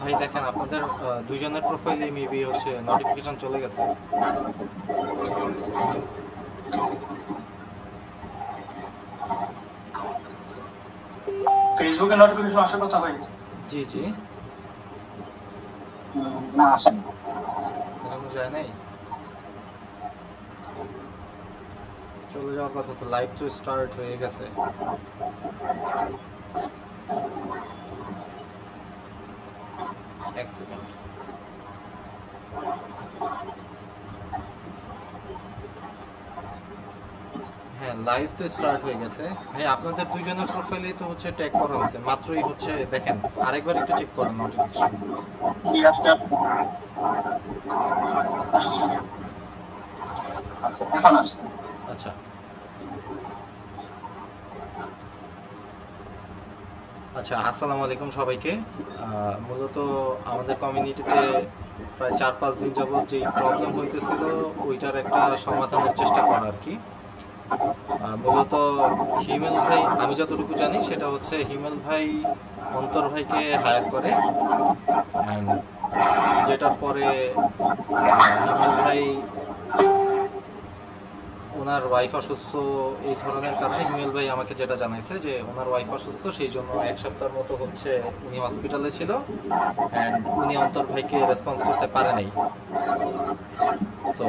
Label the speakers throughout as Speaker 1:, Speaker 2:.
Speaker 1: ভাই দেখেন আপনাদের দুইজনের প্রোফাইলে মেবি হচ্ছে নোটিফিকেশন চলে গেছে।
Speaker 2: ফেসবুকে নোটিফিকেশন আসার কথা ভাই।
Speaker 1: জি জি,
Speaker 2: না আসেনি,
Speaker 1: এখনো যায় নাই। চলে যাওয়ার কথা তো, লাইভ তো স্টার্ট হয়ে গেছে। এক সেকেন্ড। হ্যাঁ, লাইভ তো স্টার্ট হয়ে গেছে ভাই। আপনাদের দুইজনের প্রোফাইলেই তো হচ্ছে ট্যাগ করা হয়েছে, মাত্রই হচ্ছে দেখেন, আরেকবার একটু চেক করেন নোটিফিকেশন।
Speaker 2: জি আসছে আসছে। আসছে। আচ্ছা এখন আসছে।
Speaker 1: আচ্ছা আচ্ছা, আসসালামু আলাইকুম সবাইকে। মূলত আমাদের কমিউনিটিতে প্রায় 4-5 দিন যাবৎ যেই প্রবলেম হইতেছিল ওইটার একটা সমাধানের চেষ্টা করা আর কি। মূলত হিমেল ভাই, আমি যতটুকু জানি সেটা হচ্ছে হিমেল ভাই অন্তর ভাইকে হায়ার করে, অ্যান্ড যেটার পরে হিমেল ভাই ওনার ওয়াইফ অসুস্থ, এই ধরনের কারণে হিমেল ভাই আমাকে যেটা জানাইছে যে ওনার ওয়াইফ অসুস্থ, সেই জন্য 1 সপ্তাহের মতো হচ্ছে উনি হসপিটালে ছিল, অ্যান্ড উনি অন্তর ভাইকে রেসপন্স করতে পারে নাই। তো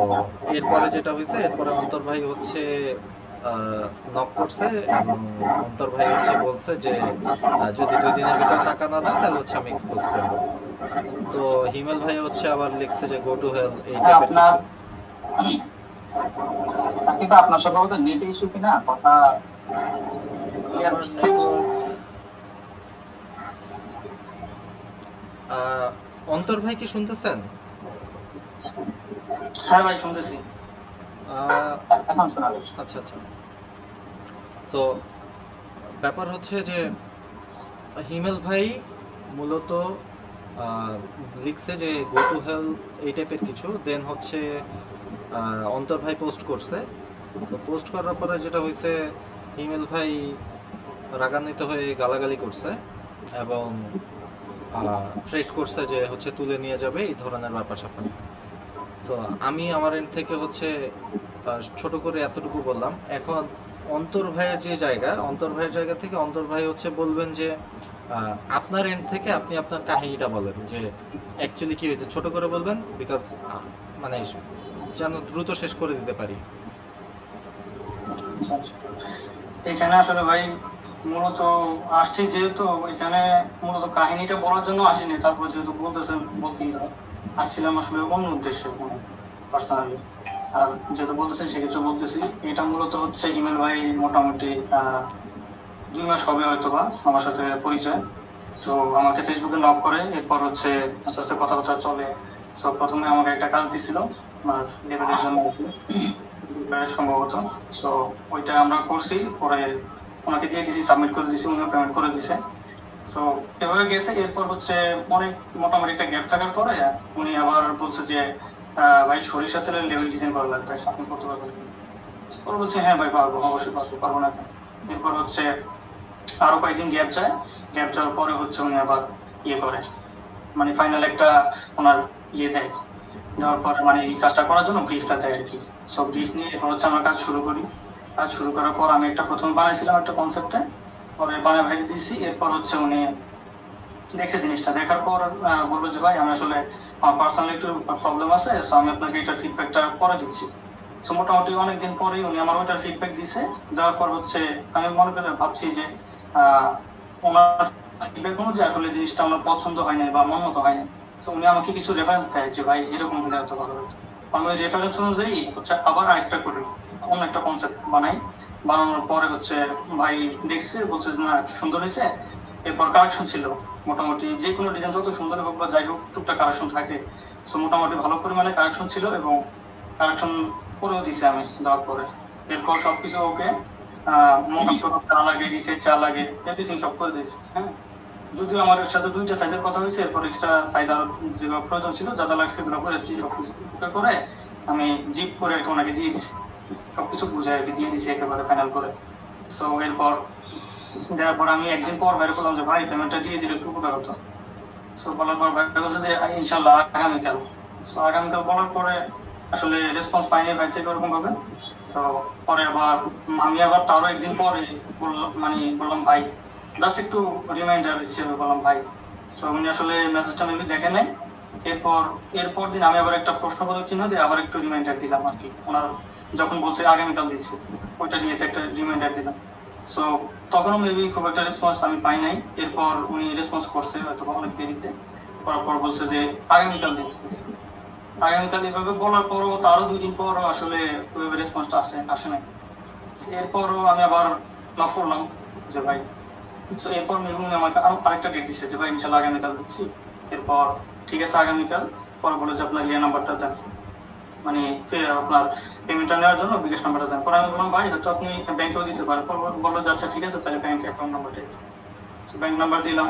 Speaker 1: এরপরে যেটা হয়েছে, এরপরে অন্তর ভাই হচ্ছে নক করছে, এবং অন্তর ভাই হচ্ছে বলছে যে যদি 2 দিনের ভিতর টাকা না দেন তাহলে হচ্ছে আমি এক্সপোজ করবো। তো হিমেল ভাই হচ্ছে আবার লিখছে যে গো টু হেল, এই টাইপের
Speaker 2: আপনার
Speaker 1: কিছু।
Speaker 2: সাকিব আপনার সম্ভবত নেট ইস্যু কিনা, কথা ক্লিয়ার
Speaker 1: আমার
Speaker 2: হচ্ছে।
Speaker 1: নেটওয়ার্ক, অন্তর ভাই কি শুনতেছেন?
Speaker 2: হ্যাঁ ভাই শুনতেছি,
Speaker 1: আহ,
Speaker 2: এখন শোনা যাচ্ছে।
Speaker 1: আচ্ছা আচ্ছা। তো ব্যাপার হচ্ছে যে হিমেল ভাই মূলত লিখছে যে গো টু হেল, এই টাইপের কিছু। দেন হচ্ছে অন্তর ভাই পোস্ট করছে। তো পোস্ট করার পরে যেটা হয়েছে, হিমেল ভাই রাগান্বিত হয়ে গালাগালি করছে এবং থ্রেট করছে যে হচ্ছে তুলে নিয়ে যাবে, এই ধরনের ব্যাপার স্যাপার। সো আমি আমার এন্ড থেকে হচ্ছে ছোট করে এতটুকু বললাম। এখন অন্তর ভাইয়ের যে জায়গা, অন্তর ভাইয়ের জায়গা থেকে অন্তর ভাই হচ্ছে বলবেন যে আপনার এন্ড থেকে আপনি আপনার কাহিনীটা বলেন যে অ্যাকচুয়ালি কি হয়েছে, ছোট করে বলবেন, বিকজ মানে যেন দ্রুত শেষ করে দিতে পারি।
Speaker 2: আচ্ছা, আচ্ছা। এখানে আসলে ভাই মূলত আসছি যেহেতু এখানে মূলত কাহিনীটা বলার জন্য আসিনি, তারপর যেহেতু বলতেছেন বলতেই হয়। আসছিলাম আসলে অন্য উদ্দেশ্যে পার্সোনালি। আর যেহেতু বলতেছেন সেক্ষেত্রে বলতেছি, এটা মূলত হচ্ছে হিমেল ভাই মোটামুটি 2 মাস হবে হয়তো বা আমার সাথে পরিচয়। তো আমাকে ফেসবুকে নক করে, এরপর হচ্ছে আস্তে আস্তে কথাবার্তা চলে। তো প্রথমে আমাকে একটা কাজ দিছিল আমার লেভেলের জন্য সম্ভবত। সো ওইটা আমরা করছি, পরে ওনাকে দিয়ে দিছি, সাবমিট করে দিছি, উনিও পেমেন্ট করে দিছে। তো এভাবে গেছে। এরপর হচ্ছে অনেক মোটামুটি একটা গ্যাপ থাকার পরে উনি আবার বলছে যে ভাই সরিষা তেলের লেভেল ডিজাইন করা লাগবে, আপনি করতে পারবেন কি? ওরা বলছে হ্যাঁ ভাই পারবো, অবশ্যই পারবো, পারবো না কেন। এরপর হচ্ছে আরো কয়েকদিন গ্যাপ যায়। গ্যাপ যাওয়ার পরে হচ্ছে উনি আবার ইয়ে করে, মানে ফাইনাল একটা ওনার ইয়ে দেয়। দেওয়ার পর মানে এই কাজটা করার জন্য ব্রিফটা দেয় আর কি। সব ব্রিফ নিয়ে এরপর হচ্ছে আমরা কাজ শুরু করি। কাজ শুরু করার পর আমি একটা প্রথম বানাইছিলাম একটা কনসেপ্টে, পরে বানায় ভাই দিছি। এরপর হচ্ছে উনি দেখছে জিনিসটা, দেখার পর বললো যে ভাই আমি আসলে আমার পার্সোনালি একটু প্রবলেম আছে, তো আমি আপনাকে এটার ফিডব্যাকটা পরে দিচ্ছি। তো মোটামুটি অনেকদিন পরেই উনি আমার ওইটার ফিডব্যাক দিছে। দেওয়ার পর হচ্ছে আমি মনে করে ভাবছি যে ওনার ফিডব্যাক অনুযায়ী আসলে জিনিসটা আমার পছন্দ হয় নাই বা মন মতো হয় নাই। তো উনি আমাকে কিছু রেফারেন্স দেয় যে ভাই এরকম হলে এত ভালো হতো। আমি ওই রেফারেন্স অনুযায়ী হচ্ছে আবার আরেকটা করি, অন্য একটা কনসেপ্ট বানাই। বানানোর পরে হচ্ছে ভাই দেখছে, বলছে না সুন্দর হয়েছে। এরপর কালেকশন ছিল মোটামুটি, যে কোনো ডিজাইন যত সুন্দর হোক বা যাই হোক টুকটাক কালেকশন থাকে। তো মোটামুটি ভালো পরিমাণে কালেকশন ছিল এবং কালেকশন করেও দিছে আমি দেওয়ার পরে। এরপর সবকিছু ওকে, মোটামুটি চা লাগে, রিসের চা লাগে, এভরিথিং সব করে দিয়েছি। হ্যাঁ, যদিও আমার সাথে 2টা সাইজের কথা হয়েছে, এরপর এক্সট্রা সাইজ আরো যেগুলো প্রয়োজন ছিল, যা যা লাগছে সেগুলো করে দিচ্ছি। সবকিছু করে আমি জিপ করে ওনাকে দিয়ে দিচ্ছি, সবকিছু বুঝে আর কি দিয়ে দিচ্ছি একেবারে ফাইনাল করে। তো এরপর দেওয়ার পর আমি একদিন পর বাইরে বললাম যে ভাই পেমেন্টটা দিয়ে দিলে একটু উপকার হতো। সো বলার পর ভাই বলছে যে ইনশাল্লাহ আগামীকাল। সো আগামীকাল বলার পরে আসলে রেসপন্স পাইনি ভাই থেকে ওরকম ভাবে। তো পরে আবার আমি আবার তারও একদিন পরে বললাম ভাই জাস্ট একটু রিমাইন্ডার হিসেবে বললাম ভাই। সো উনি আসলে মেসেজটা মেবি দেখে নাই। এরপর এরপর দিন আমি আবার একটা প্রশ্নবোধক চিহ্ন দিয়ে আবার একটু রিমাইন্ডার দিলাম আর কি, ওনার যখন বলছে আগামীকাল দিচ্ছে ওইটা নিয়ে একটা রিমাইন্ডার দিলাম। সো তখনও মেবি খুব একটা রেসপন্স আমি পাই নাই। এরপর উনি রেসপন্স করছে হয়তো অনেক দেরিতে, করার পর বলছে যে আগামীকাল দিচ্ছে। আগামীকাল এভাবে বলার পরও তারও 2 দিন পরও আসলে ওইভাবে রেসপন্সটা আসে নাই। এরপরও আমি আবার নক করলাম যে ভাই। তো এরপর মেবি আমাকে আরেকটা ডেট দিচ্ছে যে ভাই ইনশাল্লাহ আগামীকাল দিচ্ছি। এরপর ঠিক আছে আগামীকাল। পরে বলে যে আপনার ইয়ে নাম্বারটা দেন, মানে আপনার পেমেন্টটা নেওয়ার জন্য বিকাশ নাম্বারটা দেন। পরে আমি বললাম ভাই হয়তো আপনি ব্যাংকেও দিতে পারেন। পরে বললো যে আচ্ছা ঠিক আছে তাহলে ব্যাংক অ্যাকাউন্ট নাম্বারটা, ব্যাংক নাম্বার দিলাম।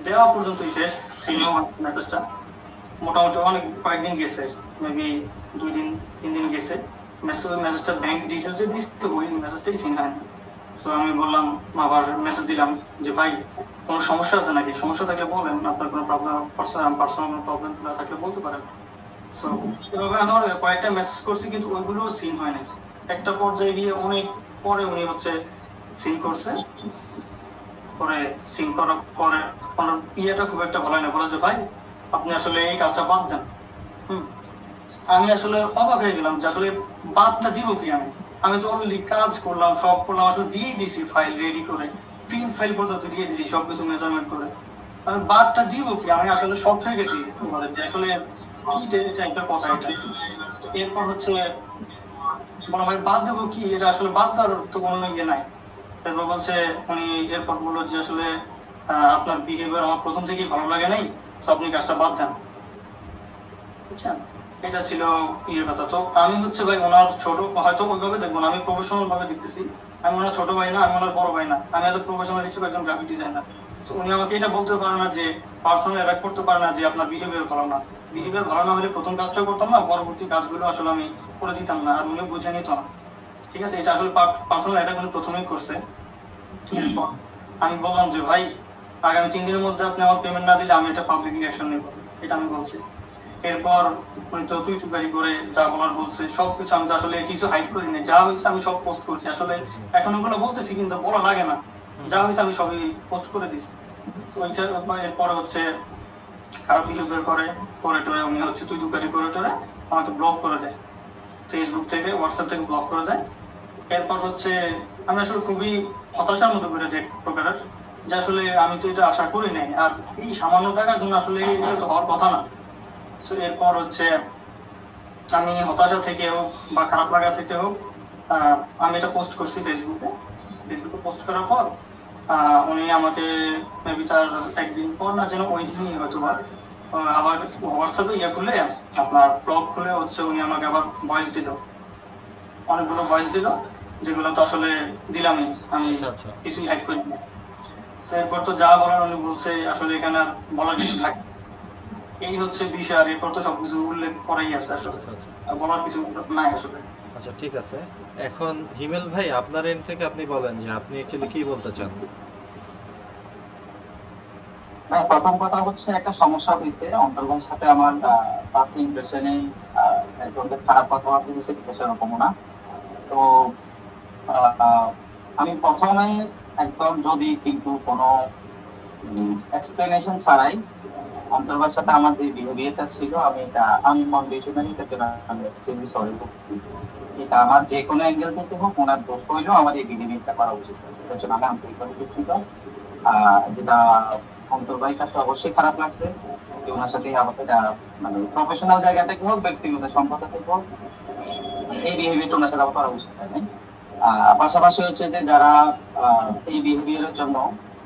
Speaker 2: দেওয়া পর্যন্তই শেষ ছিল মেসেজটা। মোটামুটি অনেক কয়েকদিন গেছে, মেবি 2 দিন 3 দিন গেছে। মেসেজটা ব্যাংক ডিটেলসে দিচ্ছে, ওই মেসেজটাই সিন হয় না। সো আমি বললাম, আবার মেসেজ দিলাম যে ভাই কোনো সমস্যা আছে নাকি, সমস্যা থাকলে বলেন, আপনার কোনো প্রবলেম পার্সোনাল কোনো প্রবলেম থাকলে বলতে পারেন। সো এভাবে আমার কয়েকটা মেসেজ করছি কিন্তু ওইগুলো সিন হয় নাই। একটা পর্যায়ে গিয়ে অনেক পরে উনি হচ্ছে সিন করছে। পরে সিন করার পরে ওনার ইয়েটা খুব একটা ভালো না, বলে যে ভাই আপনি আসলে এই কাজটা বাদ দেন। আমি আসলে অবাক হয়ে গেলাম যে আসলে বাদটা দিব কি আমি। আমি তো অলরেডি কাজ করলাম, সব করলাম, আসলে দিয়েই দিছি ফাইল রেডি করে, প্রিন্ট ফাইল পর্যন্ত দিয়ে দিছি সবকিছু মেজারমেন্ট করে। আমি বাদটা দিব কি, আমি আসলে শক হয়ে গেছি বলে যে আসলে এটা একটা কথা এটা। এরপর হচ্ছে বলো ভাই বাদ দেবো কি, এটা আসলে বাদ দেওয়ার তো কোনো ইয়ে নাই। এরপর বলছে উনি, এরপর বললো যে আসলে আপনার বিহেভিয়ার আমার প্রথম থেকেই ভালো লাগে নাই, তো আপনি কাজটা বাদ দেন। বুঝছেন, এটা ছিল ইয়ে কথা। তো আমি হচ্ছে ভাই ওনার ছোট, হয়তো ওইভাবে দেখবো না, আমি প্রফেশনাল ভাবে দেখতেছি। আমি ওনার ছোট ভাই না, আমি ওনার বড় ভাই না, আমি এজ প্রফেশনাল হিসেবে একজন গ্রাফিক ডিজাইনার। তো উনি আমাকে এটা বলতে পারে না যে, পার্সোনাল অ্যাটাক করতে পারে না যে আপনার বিহেভিয়ার ভালো না। বিহেভিয়ার ভালো না হলে প্রথম কাজটা করতাম না, পরবর্তী কাজগুলো আসলে আমি করে দিতাম না, আর উনি বুঝে নিত না। ঠিক আছে, এটা আসলে পার্সোনাল অ্যাটাক উনি প্রথমেই করছে। আমি বললাম যে ভাই আগামী 3 দিনের মধ্যে আপনি আমার পেমেন্ট না দিলে আমি এটা পাবলিক অ্যাকশন নেব, এটা আমি বলছি। এরপর উনি তো তুই তুকারি করে যা বলার বলছে সবকিছু, আমি তো আসলে কিছু হাইড করি না, যা হয়েছে আমি সব পোস্ট করছি। আসলে এখন ওগুলো বলতেছি কিন্তু বলা লাগে না, যা হয়েছে আমি সবই পোস্ট করে দিছি। এরপরে হচ্ছে খারাপ বিহেভিয়ার করে টোরে উনি হচ্ছে তুই তুকারি করে টোরে আমাকে ব্লক করে দেয়, ফেসবুক থেকে হোয়াটসঅ্যাপ থেকে ব্লক করে দেয়। এরপর হচ্ছে আমি আসলে খুবই হতাশার মতো করে যে প্রকারের, যে আসলে আমি তো এটা আশা করি নাই, আর এই সামান্য টাকার জন্য আসলে এটা তো হওয়ার কথা না। এরপর হচ্ছে আমি হতাশা থেকে হোক বা খারাপ লাগা থেকে হোক আমি এটা পোস্ট করছি ফেসবুকে পোস্ট করার পর উনি আমাকে মেবি তার একদিন পর না যেন ওই দিনই হয়তো বা আবার হোয়াটসঅ্যাপে ইয়ে খুলে আপনার ব্লগ খুলে হচ্ছে উনি আমাকে আবার ভয়েস দিল, অনেকগুলো ভয়েস দিল, যেগুলো তো আসলে দিলামই আমি, কিছুই হাইড করি না। এরপর তো যা বলার উনি বলছে, আসলে এখানে আর বলার কিছু থাকে। এই হচ্ছে বিষয়, আর এরপর তো সবকিছু উল্লেখ করাই আছে আসলে, আর বলার কিছু নাই আসলে।
Speaker 1: আচ্ছা ঠিক আছে, এখন হিমেল ভাই আপনার এন্ড থেকে আপনি বলেন যে আপনি অ্যাকচুয়ালি কি বলতে চান।
Speaker 3: প্রথম কথা হচ্ছে একটা সমস্যা হয়েছে অন্তর্গতের সাথে আমার ফার্স্ট ইমপ্রেশনে একজনকে খারাপ কথা বলতে সেরকম না। তো আমি প্রথমে একদম যদি কিন্তু কোনো এক্সপ্লেনেশন ছাড়াই অন্তর্গতের সাথে আমার যে বিহেভিয়ারটা ছিল, আমি এটা আনকন্ডিশনালি এটাকে আমি এক্সট্রিমলি সরি করছি। এটা আমার যে কোনো অ্যাঙ্গেল থেকে হোক, ওনার দোষ হইলেও আমার এই বিহেভিয়ারটা করা উচিত। এটার জন্য আমি আন্তরিকভাবে দুঃখিত। যেটা অন্তর্বাহির কাছে অবশ্যই খারাপ লাগছে যে ওনার সাথে আমাকে মানে প্রফেশনাল জায়গা থেকে হোক, ব্যক্তিগত সম্পর্ক থেকে হোক, এই বিহেভিয়ারটা ওনার সাথে আমার করা উচিত হয় নাই। পাশাপাশি হচ্ছে যে যারা এই বিহেভিয়ারের জন্য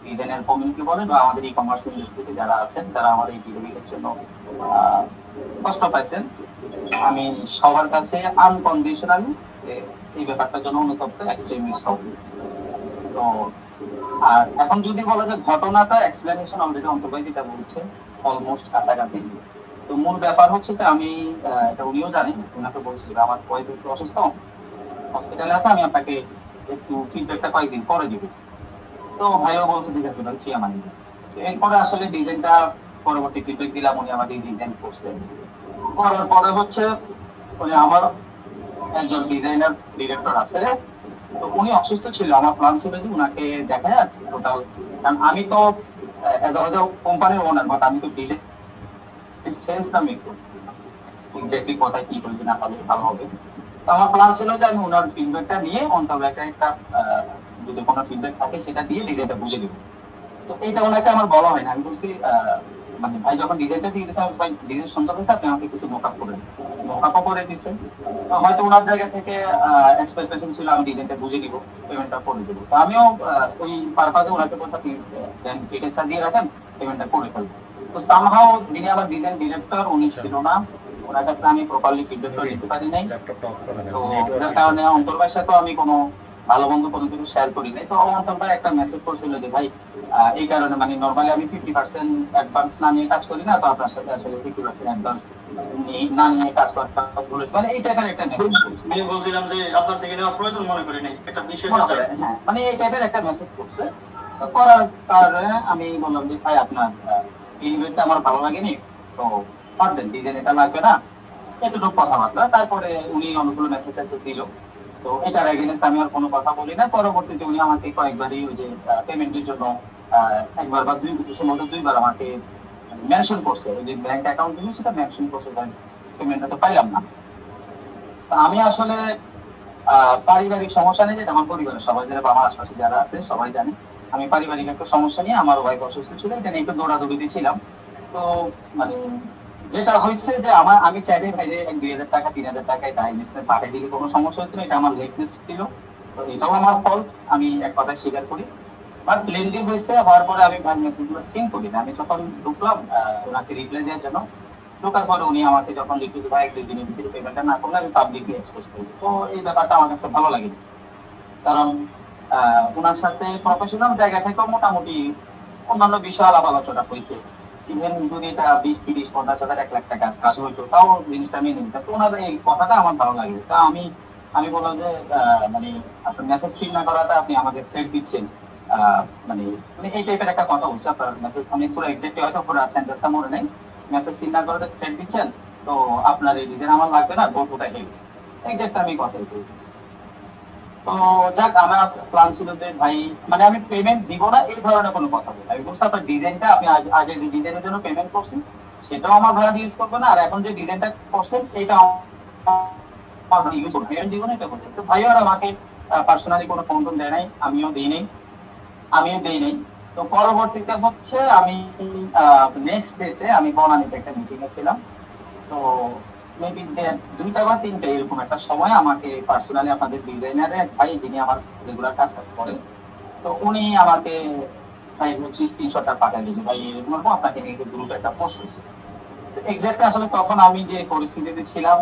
Speaker 3: ডিজাইনার কমিউনিটি বলেন বা আমাদের ই কমার্স ইন্ডাস্ট্রিতে যারা আছেন, তারা আমার এই বিহেভিয়ারের জন্য কষ্ট পাইছেন, আমি সবার কাছে আনকন্ডিশনালি এই ব্যাপারটার জন্য অনুতপ্ত, এক্সট্রিমলি সরি। তো আর এখন যদি বলা যায় ঘটনাটা এক্সপ্লেনেশন অলরেডি অন্তর্বাহিতা বলছে অলমোস্ট কাছাকাছি। তো মূল ব্যাপার হচ্ছে যে আমি এটা উনিও জানেন, ওনাকে বলছিল আমার ওয়াইফ একটু অসুস্থ, হসপিটালে আছে, আমি আপনাকে একটু ফিডব্যাকটা কয়েকদিন পরে দিব। তো ভাইও বলছে ঠিক আছে ভাই তুই আমার নিবি। তো এরপরে আসলে ডিজাইনটা পরবর্তী ফিডব্যাক দিলাম, উনি আমাদের ডিজাইন করছে। করার পরে হচ্ছে উনি আমার একজন ডিজাইনার ডিরেক্টর আছে, তো উনি অসুস্থ ছিল, আমার প্ল্যান ছিল যে উনাকে দেখায় টোটাল, কারণ আমি তো এজ আ কোম্পানির ওনার, বাট আমি তো ডিজাইন সেন্স না মেক করি, এক্স্যাক্টলি কোথায় কি করলে না পারলে ভালো হবে। তো আমার প্ল্যান ছিল যে আমি ওনার ফিডব্যাকটা নিয়ে অন্তত একটা যদি কোনো ফিডব্যাক থাকে সেটা দিয়ে ডিজাইনটা বুঝে দেবো। তো এইটা ওনাকে আমার বলা হয় না, আমি বলছি মানে ভাই যখন ডিজাইনটা দিয়ে দিয়েছে, ভাই ডিজাইন সুন্দর হয়েছে, আপনি আমাকে কিছু মোকআপ করে দিন। মোকআপও করে দিচ্ছেন। তো হয়তো ওনার জায়গা থেকে এক্সপেকটেশন ছিল আমি ডিজাইনটা বুঝে দিব, পেমেন্টটা করে দেবো। তো আমিও ওই পারপাজে ওনাকে বলতে দেন ডিটেলসটা দিয়ে রাখেন, পেমেন্টটা করে ফেলবো। তো সামহাও যিনি আমার ডিজাইন ডিরেক্টর উনি ছিল না, ওনার কাছে আমি প্রপারলি ফিডব্যাকটা দিতে পারি নাই।
Speaker 1: ল্যাপটপটা অফ করে দেন,
Speaker 3: তো
Speaker 1: নেটওয়ার্ক
Speaker 3: যার কারণে অন্তর ভাইয়ের সাথে আমি কোনো ভালো মন্দ কোনো কিছু শেয়ার করি নাই। তো অন্তর ভাই একটা মেসেজ করছিল যে ভাই এই কারণে মানে নরমালি আমি 50% অ্যাডভান্স না নিয়ে কাজ করি না, তো আপনার সাথে আসলে 50% অ্যাডভান্স না নিয়ে কাজ করতে বলেছে, মানে এই টাইপের একটা মেসেজ করছে।
Speaker 2: আমি বলছিলাম যে আপনার থেকে নেওয়া প্রয়োজন মনে করি নাই, একটা বিশেষ
Speaker 3: হ্যাঁ, মানে এই টাইপের একটা মেসেজ করছে। তো করার কারণে আমি বললাম যে ভাই আপনার এই ইভেন্টটা আমার ভালো লাগেনি, তো বাদ দেন, ডিজাইন এটা লাগবে না, এতটুকু কথাবার্তা। তারপরে উনি অনেকগুলো মেসেজ দিল, তো এটার এগেইনস্ট আমি আর কোনো কথা বলি না। পরবর্তীতে উনি আমাকে কয়েকবারই ওই যে পেমেন্টের জন্য একবার বা সম্ভবত দুইবার আমাকে মেনশন করছে, ওই যে ব্যাংক অ্যাকাউন্ট দিয়েছে সেটা মেনশন করছে, পেমেন্টটা তো পাইলাম না। তো আমি আসলে পারিবারিক সমস্যা নিয়ে, যে আমার পরিবারের সবাই যারা আমার আশপাশে যারা আছে সবাই জানে আমি পারিবারিক একটা সমস্যা নিয়ে, আমার ওয়াইফ অসুস্থ ছিল, এটা নিয়ে একটু দৌড়াদৌড়িতে ছিলাম। তো মানে যেটা হয়েছে যে আমি চাইলে ভাইরে 1-2 হাজার টাকা 3,000 টাকায় ডায়াগনোসিসে পাঠিয়ে দিলে কোনো সমস্যা হতো না, এটা আমার লেটনেস ছিল। তো এটাও আমার ফল্ট, আমি এক কথায় স্বীকার করি। বাট লেনদেন হয়েছে, হওয়ার পরে আমি ভাই মেসেজগুলো সিন করি না। আমি যখন ঢুকলাম ওনাকে রিপ্লাই দেওয়ার জন্য, ঢোকার পরে উনি আমাকে যখন লিখিত ভাই 1-2 দিনের ভিতরে পেমেন্টটা না করলে আমি পাবলিকলি এক্সপোজ করবো। তো এই ব্যাপারটা আমার কাছে ভালো লাগেনি, কারণ ওনার সাথে প্রফেশনাল জায়গা থেকেও মোটামুটি অন্যান্য বিষয় আলাপ আলোচনা হয়েছে। ইভেন যদি এটা 20-30-50 হাজার 1 লাখ টাকার কাজ হইতো তাও জিনিসটা মেনে নিতাম। তো ওনাদের এই কথাটা আমার ভালো লাগে। তা আমি বললাম যে মানে আপনার মেসেজ সিন না করাটা আপনি আমাকে থ্রেট দিচ্ছেন, মানে মানে এই টাইপের একটা কথা বলছে। আপনার মেসেজ আমি পুরো এক্সাক্টলি হয়তো পুরো সেন্টেন্সটা মনে নেই, মেসেজ সিন না করাতে থ্রেট দিচ্ছেন, তো আপনার এই ডিজাইন আমার লাগবে না, go to the hell, exact আমি কথাই বলছি। তো যাক, আমার প্ল্যান ছিল যে ভাই মানে আমি পেমেন্ট দিব না এই ধরনের কোনো কথা বলি। আমি বলছি আপনার ডিজাইনটা আপনি আগে যে ডিজাইনের জন্য পেমেন্ট করছেন সেটাও আমার ভাড়া ইউজ করবে না, আর এখন যে ডিজাইনটা করছেন এটা আমার ইউজ করবে, পেমেন্ট দিব না এটা বলছে। তো ভাইও আর আমাকে পার্সোনালি কোনো ফোন টোন দেয় নাই, আমিও দেই নাই। তো পরবর্তীতে হচ্ছে আমি নেক্সট ডেতে আমি বনানীতে একটা মিটিং এ ছিলাম। তো মেবি 2টা বা 3টা এরকম একটা সময় আমাকে পার্সোনালি আপনাদের ডিজাইনারে এক ভাই, যিনি আমার রেগুলার কাজ করেন, তো উনি আমাকে ভাই হচ্ছে স্ক্রিনশটটা পাঠালেন যে ভাই এরকম আপনাকে নিয়ে গ্রুপে একটা পোস্ট হয়েছে। এক্স্যাক্টলি আসলে তখন আমি যে পরিস্থিতিতে ছিলাম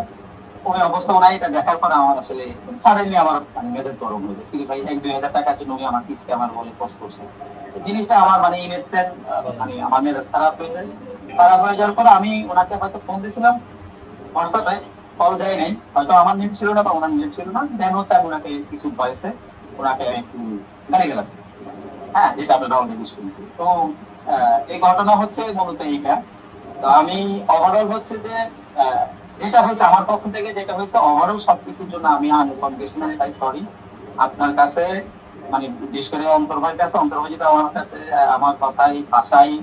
Speaker 3: ওই অবস্থা, ওনার এটা দেখার পর আমার আসলে সাডেনলি আমার মানে মেজাজ গরম হয়ে যায়। ভাই 1-2 হাজার টাকার জন্য উনি আমার স্ক্যামার বলে পোস্ট করছে, জিনিসটা আমার মানে ইনস্ট্যান্ট মানে আমার মেজাজ খারাপ হয়ে যায়। খারাপ হয়ে যাওয়ার পর আমি ওনাকে হয়তো ফোন দিয়েছিলাম হোয়াটসঅ্যাপে, কল যায় নাই, হয়তো আমার নেট ছিল না বা ওনার নেট ছিল না। দেন হচ্ছে আমি ওনাকে কিছু ভয়েসে ওনাকে আমি একটু গালি গেলাছি, হ্যাঁ, যেটা আপনারা অলরেডি শুনছি। তো এই ঘটনা হচ্ছে মূলত এইটা। তো আমি ওভারঅল হচ্ছে যে যেটা হয়েছে আমার পক্ষ থেকে, যেটা হয়েছে ওভারঅল সবকিছুর জন্য আমি আনকন্ডিশনালি ভাই সরি আপনার কাছে, মানে বিশেষ করে অন্তর ভাইয়ের কাছে। অন্তর ভাই যদি আমার কাছে আমার কথাই ভাষাই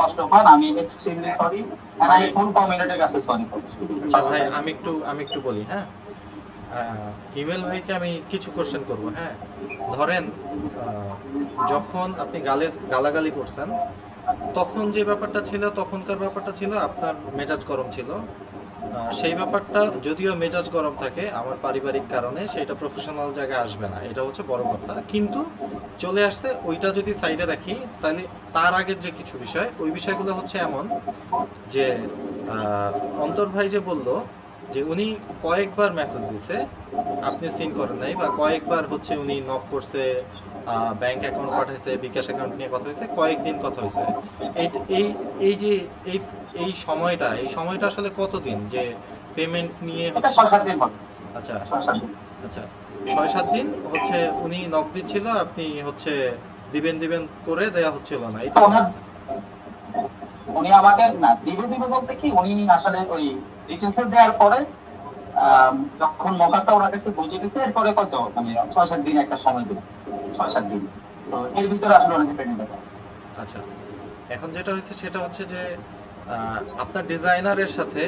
Speaker 3: কষ্ট পান, আমি এক্সট্রিমলি সরি, এন্ড আই ফুল কমিউনিটির কাছে সরি।
Speaker 1: আচ্ছা ভাই, আমি একটু বলি, হ্যাঁ। হিমেল ভাইকে আমি কিছু কোশ্চেন করব, হ্যাঁ। ধরেন যখন আপনি গালাগালি করছেন তখন যে ব্যাপারটা ছিল, তখনকার ব্যাপারটা ছিল আপনার মেজাজ গরম ছিল। সেই ব্যাপারটা যদিও মেজাজ গরম থাকে আমার পারিবারিক কারণে, সেটা প্রফেশনাল জায়গায় আসবে না, এটা হচ্ছে বড় কথা। কিন্তু চলে আসছে, ওইটা যদি সাইডে রাখি তাহলে তার আগের যে কিছু বিষয়, ওই বিষয়গুলো হচ্ছে এমন যে অন্তর ভাই যে বলল যে উনি কয়েকবার মেসেজ দিছে, আপনি সিন করেন নাই, বা কয়েকবার হচ্ছে উনি নক করছে, ব্যাংক অ্যাকাউন্ট পাঠাইছে, বিকাশ অ্যাকাউন্ট নিয়ে কথা হয়েছে, কয়েকদিন কথা হয়েছে। এই এই এই যে এই এই সময়টা আসলে কতদিন যে পেমেন্ট নিয়ে হচ্ছে?
Speaker 3: 6-7 দিন হবে।
Speaker 1: আচ্ছা
Speaker 3: 6-7 দিন।
Speaker 1: আচ্ছা 6-7 দিন হচ্ছে উনি নক দিচ্ছিল, আপনি হচ্ছে দিবেন দিবেন করে দেয়া হচ্ছিল না, এই
Speaker 3: তো
Speaker 1: তো?
Speaker 3: উনি আমাকে না দিবে দিবে বলতে কি, উনি আসলে ওই ডিটেলস দেওয়ার পরে যখন মকারটা ওনার কাছে বুঝে গেছে, এরপরে কত মানে 6-7 দিন একটা সময় দিচ্ছে, 6-7 দিন। তো এর ভিতরে আসলে ওনাকে পেমেন্ট দেবে।
Speaker 1: আচ্ছা, এখন যেটা হয়েছে সেটা হচ্ছে যে আপনার ডিজাইনারের সাথে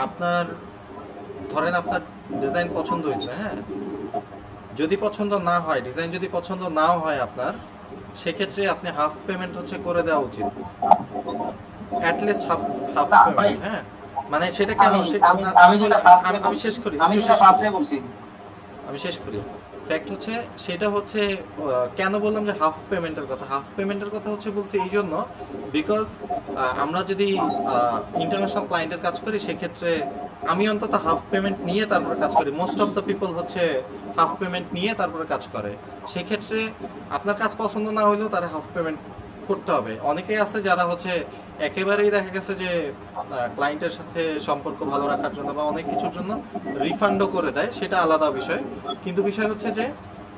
Speaker 1: আপনার, ধরেন আপনার ডিজাইন পছন্দ হয়েছে, হ্যাঁ, যদি পছন্দ না হয়, ডিজাইন যদি পছন্দ নাও হয় আপনার, সেক্ষেত্রে আপনি হাফ পেমেন্ট হচ্ছে করে দেওয়া উচিত, অ্যাটলিস্ট হাফ হাফ
Speaker 3: না ভাই,
Speaker 1: পেমেন্ট, হ্যাঁ। মানে সেটা কেন,
Speaker 3: আমি আমি আমি যেটা ফার্স্টে
Speaker 1: আমি শেষ করি,
Speaker 3: আমি
Speaker 1: একটু
Speaker 3: যেটা
Speaker 1: শেষ করি,
Speaker 3: ফার্স্টে বলছি,
Speaker 1: আমি শেষ করি। ফ্যাক্ট হচ্ছে সেটা হচ্ছে কেন বললাম যে হাফ পেমেন্টের কথা, হাফ পেমেন্টের কথা হচ্ছে বলছি এই জন্য, বিকজ আমরা যদি ইন্টারন্যাশনাল ক্লায়েন্টের কাজ করি সেক্ষেত্রে আমি অন্তত হাফ পেমেন্ট নিয়ে তারপরে কাজ করি, মোস্ট অফ দ্য পিপল হচ্ছে হাফ পেমেন্ট নিয়ে তারপরে কাজ করে। সেক্ষেত্রে আপনার কাজ পছন্দ না হলেও তারা হাফ পেমেন্ট করতে হবে। অনেকেই আছে যারা হচ্ছে একেবারেই দেখা গেছে যে ক্লায়েন্টের সাথে সম্পর্ক ভালো রাখার জন্য বা অনেক কিছুর জন্য রিফান্ডও করে দেয়, সেটা আলাদা বিষয়। কিন্তু বিষয় হচ্ছে যে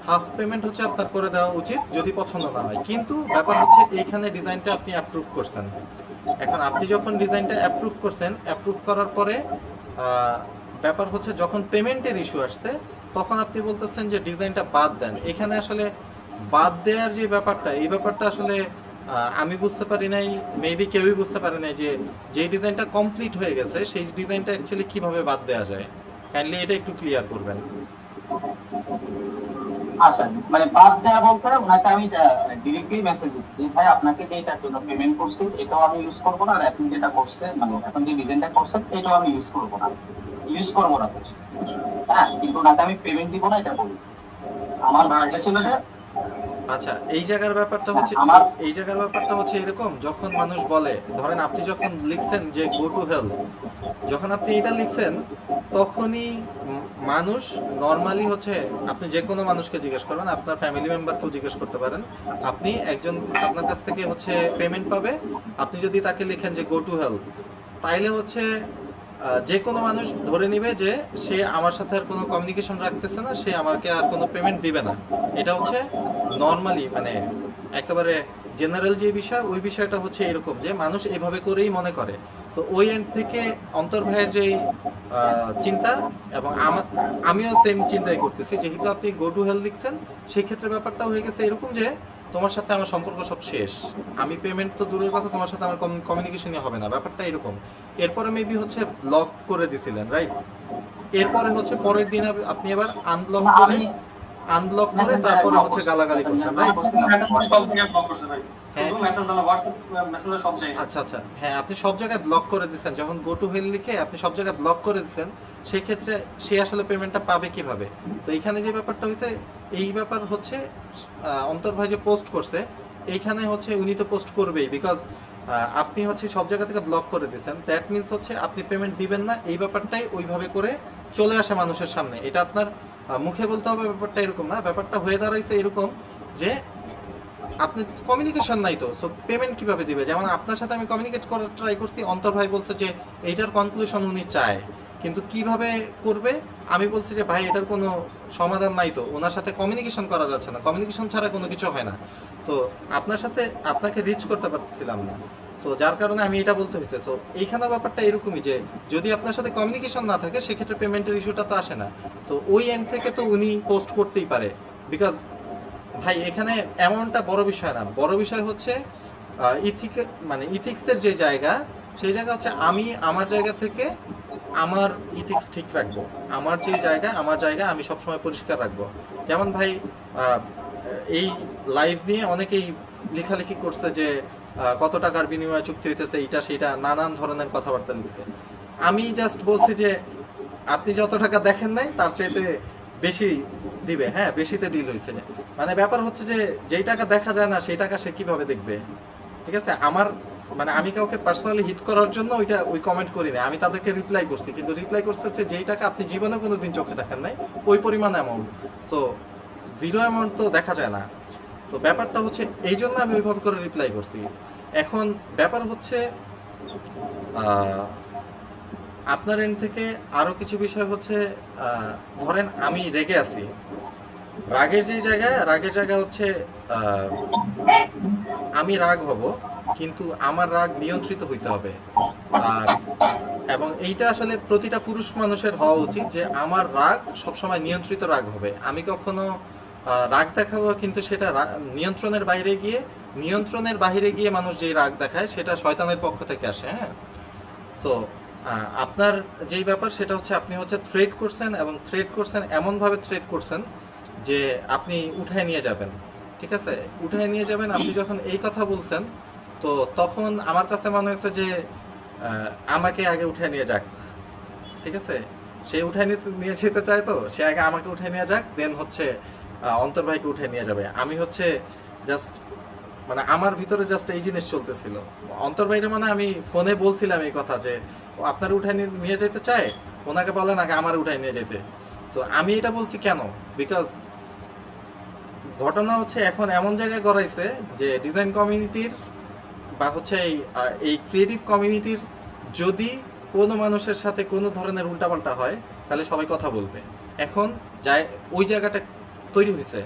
Speaker 1: হাফ পেমেন্ট হচ্ছে আপনার করে দেওয়া উচিত যদি পছন্দ না হয়। কিন্তু ব্যাপার হচ্ছে এইখানে ডিজাইনটা আপনি অ্যাপ্রুভ করছেন, এখন আপনি যখন ডিজাইনটা অ্যাপ্রুভ করছেন, অ্যাপ্রুভ করার পরে ব্যাপার হচ্ছে যখন পেমেন্টের ইস্যু আসছে তখন আপনি বলতেছেন যে ডিজাইনটা বাদ দেন। এখানে আসলে বাদ দেওয়ার যে ব্যাপারটা, এই ব্যাপারটা আসলে আমি বুঝতে পারি নাই, মেবি কেউই বুঝতে পারে নাই যে যে ডিজাইনটা কমপ্লিট হয়ে গেছে সেই ডিজাইনটা অ্যাকচুয়ালি কিভাবে বাদ দেওয়া যায়। কাইন্ডলি এটা একটু ক্লিয়ার করবেন।
Speaker 3: আচ্ছা মানে বাদ দেওয়া বলতে ওনাকে আমি ডিরেক্টলি মেসেজ দিচ্ছি যে ভাই আপনাকে যে এটার জন্য পেমেন্ট করছি এটাও আমি ইউজ করবো না, আর এখন যেটা করছে মানে এখন যে ডিজাইনটা করছেন এটাও আমি ইউজ করবো না, হ্যাঁ, কিন্তু ওনাকে আমি পেমেন্ট দিব না এটা বলি। আমার ভাইটা ছিল যে
Speaker 1: আচ্ছা, এই জায়গার ব্যাপারটা হচ্ছে,
Speaker 3: আমার
Speaker 1: এই জায়গার ব্যাপারটা হচ্ছে এরকম, যখন মানুষ বলে, ধরেন আপনি যখন লিখছেন যে গো টু হেল্প, যখন আপনি এটা লিখছেন তখনই মানুষ নর্মালি হচ্ছে, আপনি যে কোনো মানুষকে জিজ্ঞেস করবেন, আপনার ফ্যামিলি মেম্বারকেও জিজ্ঞেস করতে পারেন, আপনি একজন আপনার কাছ থেকে হচ্ছে পেমেন্ট পাবে, আপনি যদি তাকে লিখেন যে গো টু হেল্প, তাইলে হচ্ছে যে কোনো মানুষ ধরে নিবে যে সে আমার সাথে আর কোনো কমিউনিকেশন রাখতেছে না, সে আমাকে আর কোনো পেমেন্ট দিবে না। এটা হচ্ছে নর্মালি মানে একেবারে জেনারেল যে বিষয়, ওই বিষয়টা হচ্ছে এরকম যে মানুষ এভাবে করেই মনে করে। তো ওই এন্ড থেকে অন্তর ভাইয়ের যেই চিন্তা, এবং আমিও সেম চিন্তাই করতেছি, যেহেতু আপনি গো টু হেল্প লিখছেন, সেই ক্ষেত্রে ব্যাপারটা হয়ে গেছে এরকম যে তোমার সাথে আমার সম্পর্ক সব শেষ, আমি পেমেন্ট তো দূরের কথা, তোমার সাথে আমার কমিউনিকেশনই হবে না, ব্যাপারটা এরকম। এরপরে মেবি হচ্ছে ব্লক করে দিছিলেন, রাইট? এরপরে হচ্ছে পরের দিন আপনি এবার আনব্লক করে, আনব্লক করে তারপরে হচ্ছে গালাগালি করছেন, রাইট?
Speaker 2: সব জায়গায় ব্লক করছে ভাই,
Speaker 1: হ্যাঁ।
Speaker 2: শুধু মেসেজ না, হোয়াটসঅ্যাপ মেসেঞ্জার সব জায়গায়।
Speaker 1: আচ্ছা আচ্ছা, হ্যাঁ, আপনি সব জায়গায় ব্লক করে দিচ্ছেন, যখন গো টু হেল লিখে আপনি সব জায়গায় ব্লক করে দিচ্ছেন, সেই ক্ষেত্রে সে আসলে পেমেন্টটা পাবে কিভাবে? তো এইখানে যে ব্যাপারটা হয়েছে, এই ব্যাপার হচ্ছে অন্তর ভাই যে পোস্ট করছে, এইখানে হচ্ছে উনি তো পোস্ট করবেই, বিকজ আপনি হচ্ছে সব জায়গা থেকে ব্লক করে দিচ্ছেন, দ্যাট মিনস হচ্ছে আপনি পেমেন্ট দিবেন না, এই ব্যাপারটাই ওইভাবে করে চলে আসে মানুষের সামনে। এটা আপনার মুখে বলতে হবে ব্যাপারটা এরকম না, ব্যাপারটা হয়ে দাঁড়াইছে এরকম যে আপনি কমিউনিকেশন নাই, তো সো পেমেন্ট কিভাবে দিবে? যেমন আপনার সাথে আমি কমিউনিকেট করার ট্রাই করছি, অন্তর ভাই বলছে যে এইটার কনক্লুশন উনি চায়, কিন্তু কিভাবে করবে? আমি বলছি যে ভাই এটার কোনো সমাধান নাই, তো ওনার সাথে কমিউনিকেশন করা যাচ্ছে না, কমিউনিকেশন ছাড়া কোনো কিছু হয় না। সো আপনার সাথে আপনাকে রিচ করতে পারছিলাম না, সো যার কারণে আমি এটা বলতে হয়েছে। সো এইখানে ব্যাপারটা এরকমই যে যদি আপনার সাথে কমিউনিকেশন না থাকে সেক্ষেত্রে পেমেন্টের ইস্যুটা তো আসে না। সো ওই এন্ড থেকে তো উনি পোস্ট করতেই পারে, বিকজ ভাই এখানে এমনটা বড় বিষয় না, বড় বিষয় হচ্ছে মানে ইথিক্সের যে জায়গা, সেই জায়গা হচ্ছে আমি আমার জায়গা থেকে আমার ইথিক্স ঠিক রাখবো, আমার যে জায়গা, আমার জায়গা আমি সবসময় পরিষ্কার রাখবো। যেমন ভাই এই লাইভ নিয়ে অনেকেই লেখালেখি করছে যে কত টাকার বিনিময়ে চুক্তি হইতেছে, এইটা সেটা নানান ধরনের কথাবার্তা লিখছে। আমি জাস্ট বলছি যে আপনি যত টাকা দেখেন নাই তার চাইতে বেশি দিবে, হ্যাঁ, বেশিতে ডিল হয়েছে। মানে ব্যাপার হচ্ছে যে যেই টাকা দেখা যায় না সেই টাকা সে কিভাবে দেখবে? ঠিক আছে, আমার মানে আমি কাউকে পার্সোনালি হিট করার জন্য ওই কমেন্ট করি না, আমি তাদেরকে রিপ্লাই করছি, কিন্তু রিপ্লাই করছে হচ্ছে যেই টাকা আপনি জীবনে কোনোদিন চোখে দেখেন নাই ওই পরিমাণ অ্যামাউন্ট। সো জিরো অ্যামাউন্ট তো দেখা যায় না। সো ব্যাপারটা হচ্ছে এই জন্য আমি ওইভাবে করে রিপ্লাই করছি। এখন ব্যাপার হচ্ছে আপনার এন্ড থেকে আরো কিছু বিষয় হচ্ছে, ধরেন আমি রেগে আছি, রাগের জায়গা হচ্ছে আহ, আমি রাগ হব, কিন্তু আমার রাগ নিয়ন্ত্রিত হইতে হবে। আর এবং এইটা আসলে প্রতিটা পুরুষ মানুষের হওয়া উচিত যে আমার রাগ সবসময় নিয়ন্ত্রিত রাগ হবে। আমি কখনো রাগ দেখাবো, কিন্তু সেটা নিয়ন্ত্রণের বাইরে গিয়ে মানুষ যেই রাগ দেখায় সেটা শয়তানের পক্ষ থেকে আসে। হ্যাঁ, সো আপনার যেই ব্যাপার সেটা হচ্ছে আপনি হচ্ছে থ্রেড করছেন, এবং থ্রেড করছেন এমনভাবে থ্রেড করছেন যে আপনি উঠায় নিয়ে যাবেন। ঠিক আছে, উঠায় নিয়ে যাবেন। আপনি যখন এই কথা বলছেন, তো তখন আমার কাছে মনে হয়েছে যে আমাকে আগে উঠায় নিয়ে যাক। ঠিক আছে, সে উঠায় নিয়ে যেতে চায়, তো সে আগে আমাকে উঠায় নিয়ে যাক, দেন হচ্ছে অন্তর ভাইকে উঠায় নিয়ে যাবে। আমি হচ্ছে জাস্ট মানে আমার ভিতরে জাস্ট এই জিনিস চলতেছিল। অন্তর বাইরে মানে আমি ফোনে বলছিলাম এই কথা যে ও আপনার উঠায় নিয়ে যেতে চায়, ওনাকে বলেন আগে আমার উঠায় নিয়ে যেতে। সো আমি এটা বলছি কেন, বিকজ ঘটনা হচ্ছে এখন এমন জায়গায় গড়াইছে যে ডিজাইন কমিউনিটির বা হচ্ছে এই ক্রিয়েটিভ কমিউনিটির যদি কোনো মানুষের সাথে কোনো ধরনের উল্টাপাল্টা হয়, তাহলে সবাই কথা বলবে। এখন যায় ওই জায়গাটা তৈরি হয়েছে।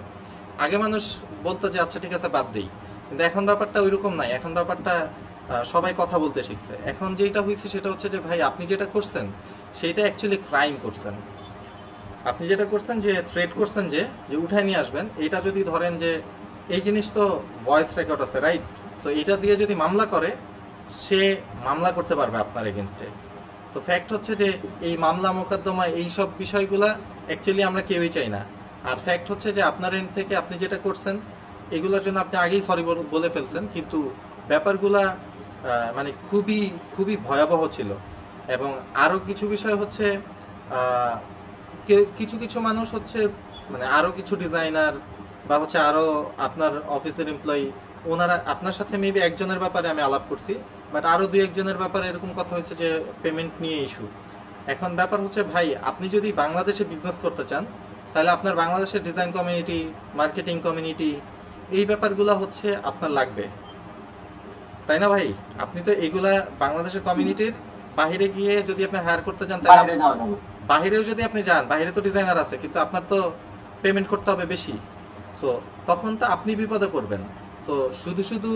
Speaker 1: আগে মানুষ বলতো যে আচ্ছা ঠিক আছে বাদ দেই, কিন্তু এখন ব্যাপারটা ওইরকম নাই। এখন ব্যাপারটা সবাই কথা বলতে শিখছে। এখন যেটা হয়েছে সেটা হচ্ছে যে ভাই আপনি যেটা করছেন সেইটা অ্যাকচুয়ালি ক্রাইম করছেন। আপনি যেটা করছেন যে থ্রেট করছেন যে যে উঠায় নিয়ে আসবেন, এটা যদি ধরেন যে এই জিনিস তো ভয়েস রেকর্ড আছে, রাইট? সো এটা দিয়ে যদি মামলা করে, সে মামলা করতে পারবে আপনার এগেনস্টে। সো ফ্যাক্ট হচ্ছে যে এই মামলা মোকদ্দমা এইসব বিষয়গুলা অ্যাকচুয়ালি আমরা কেউই চাই না। আর ফ্যাক্ট হচ্ছে যে আপনার এন্ড থেকে আপনি যেটা করছেন এগুলোর জন্য আপনি আগেই সরি বলে ফেলছেন, কিন্তু ব্যাপারগুলা মানে খুবই খুবই ভয়াবহ ছিল। এবং আরও কিছু বিষয় হচ্ছে কিছু কিছু মানুষ হচ্ছে মানে আরও কিছু ডিজাইনার বা হচ্ছে আরও আপনার অফিসের এমপ্লয়ি, ওনারা আপনার সাথে মেবি একজনের ব্যাপারে আমি আলাপ করছি, বাট আরও দুই একজনের ব্যাপারে এরকম কথা হয়েছে যে পেমেন্ট নিয়ে ইস্যু। এখন ব্যাপার হচ্ছে ভাই আপনি যদি বাংলাদেশে বিজনেস করতে চান, তাহলে আপনার বাংলাদেশের ডিজাইন কমিউনিটি, মার্কেটিং কমিউনিটি, এই ব্যাপারগুলো হচ্ছে আপনার লাগবে, তাই না ভাই? আপনি তো এগুলা বাংলাদেশের কমিউনিটির বাইরে গিয়ে যদি আপনি হায়ার করতে চান, তাহলে
Speaker 3: বাইরে যাওয়া যাবে।
Speaker 1: বাহিরেও যদি আপনি যান, বাইরে তো ডিজাইনার আছে, কিন্তু আপনার তো পেমেন্ট করতে হবে বেশি। সো তখন তো আপনি বিপদে পড়বেন। সো শুধু শুধু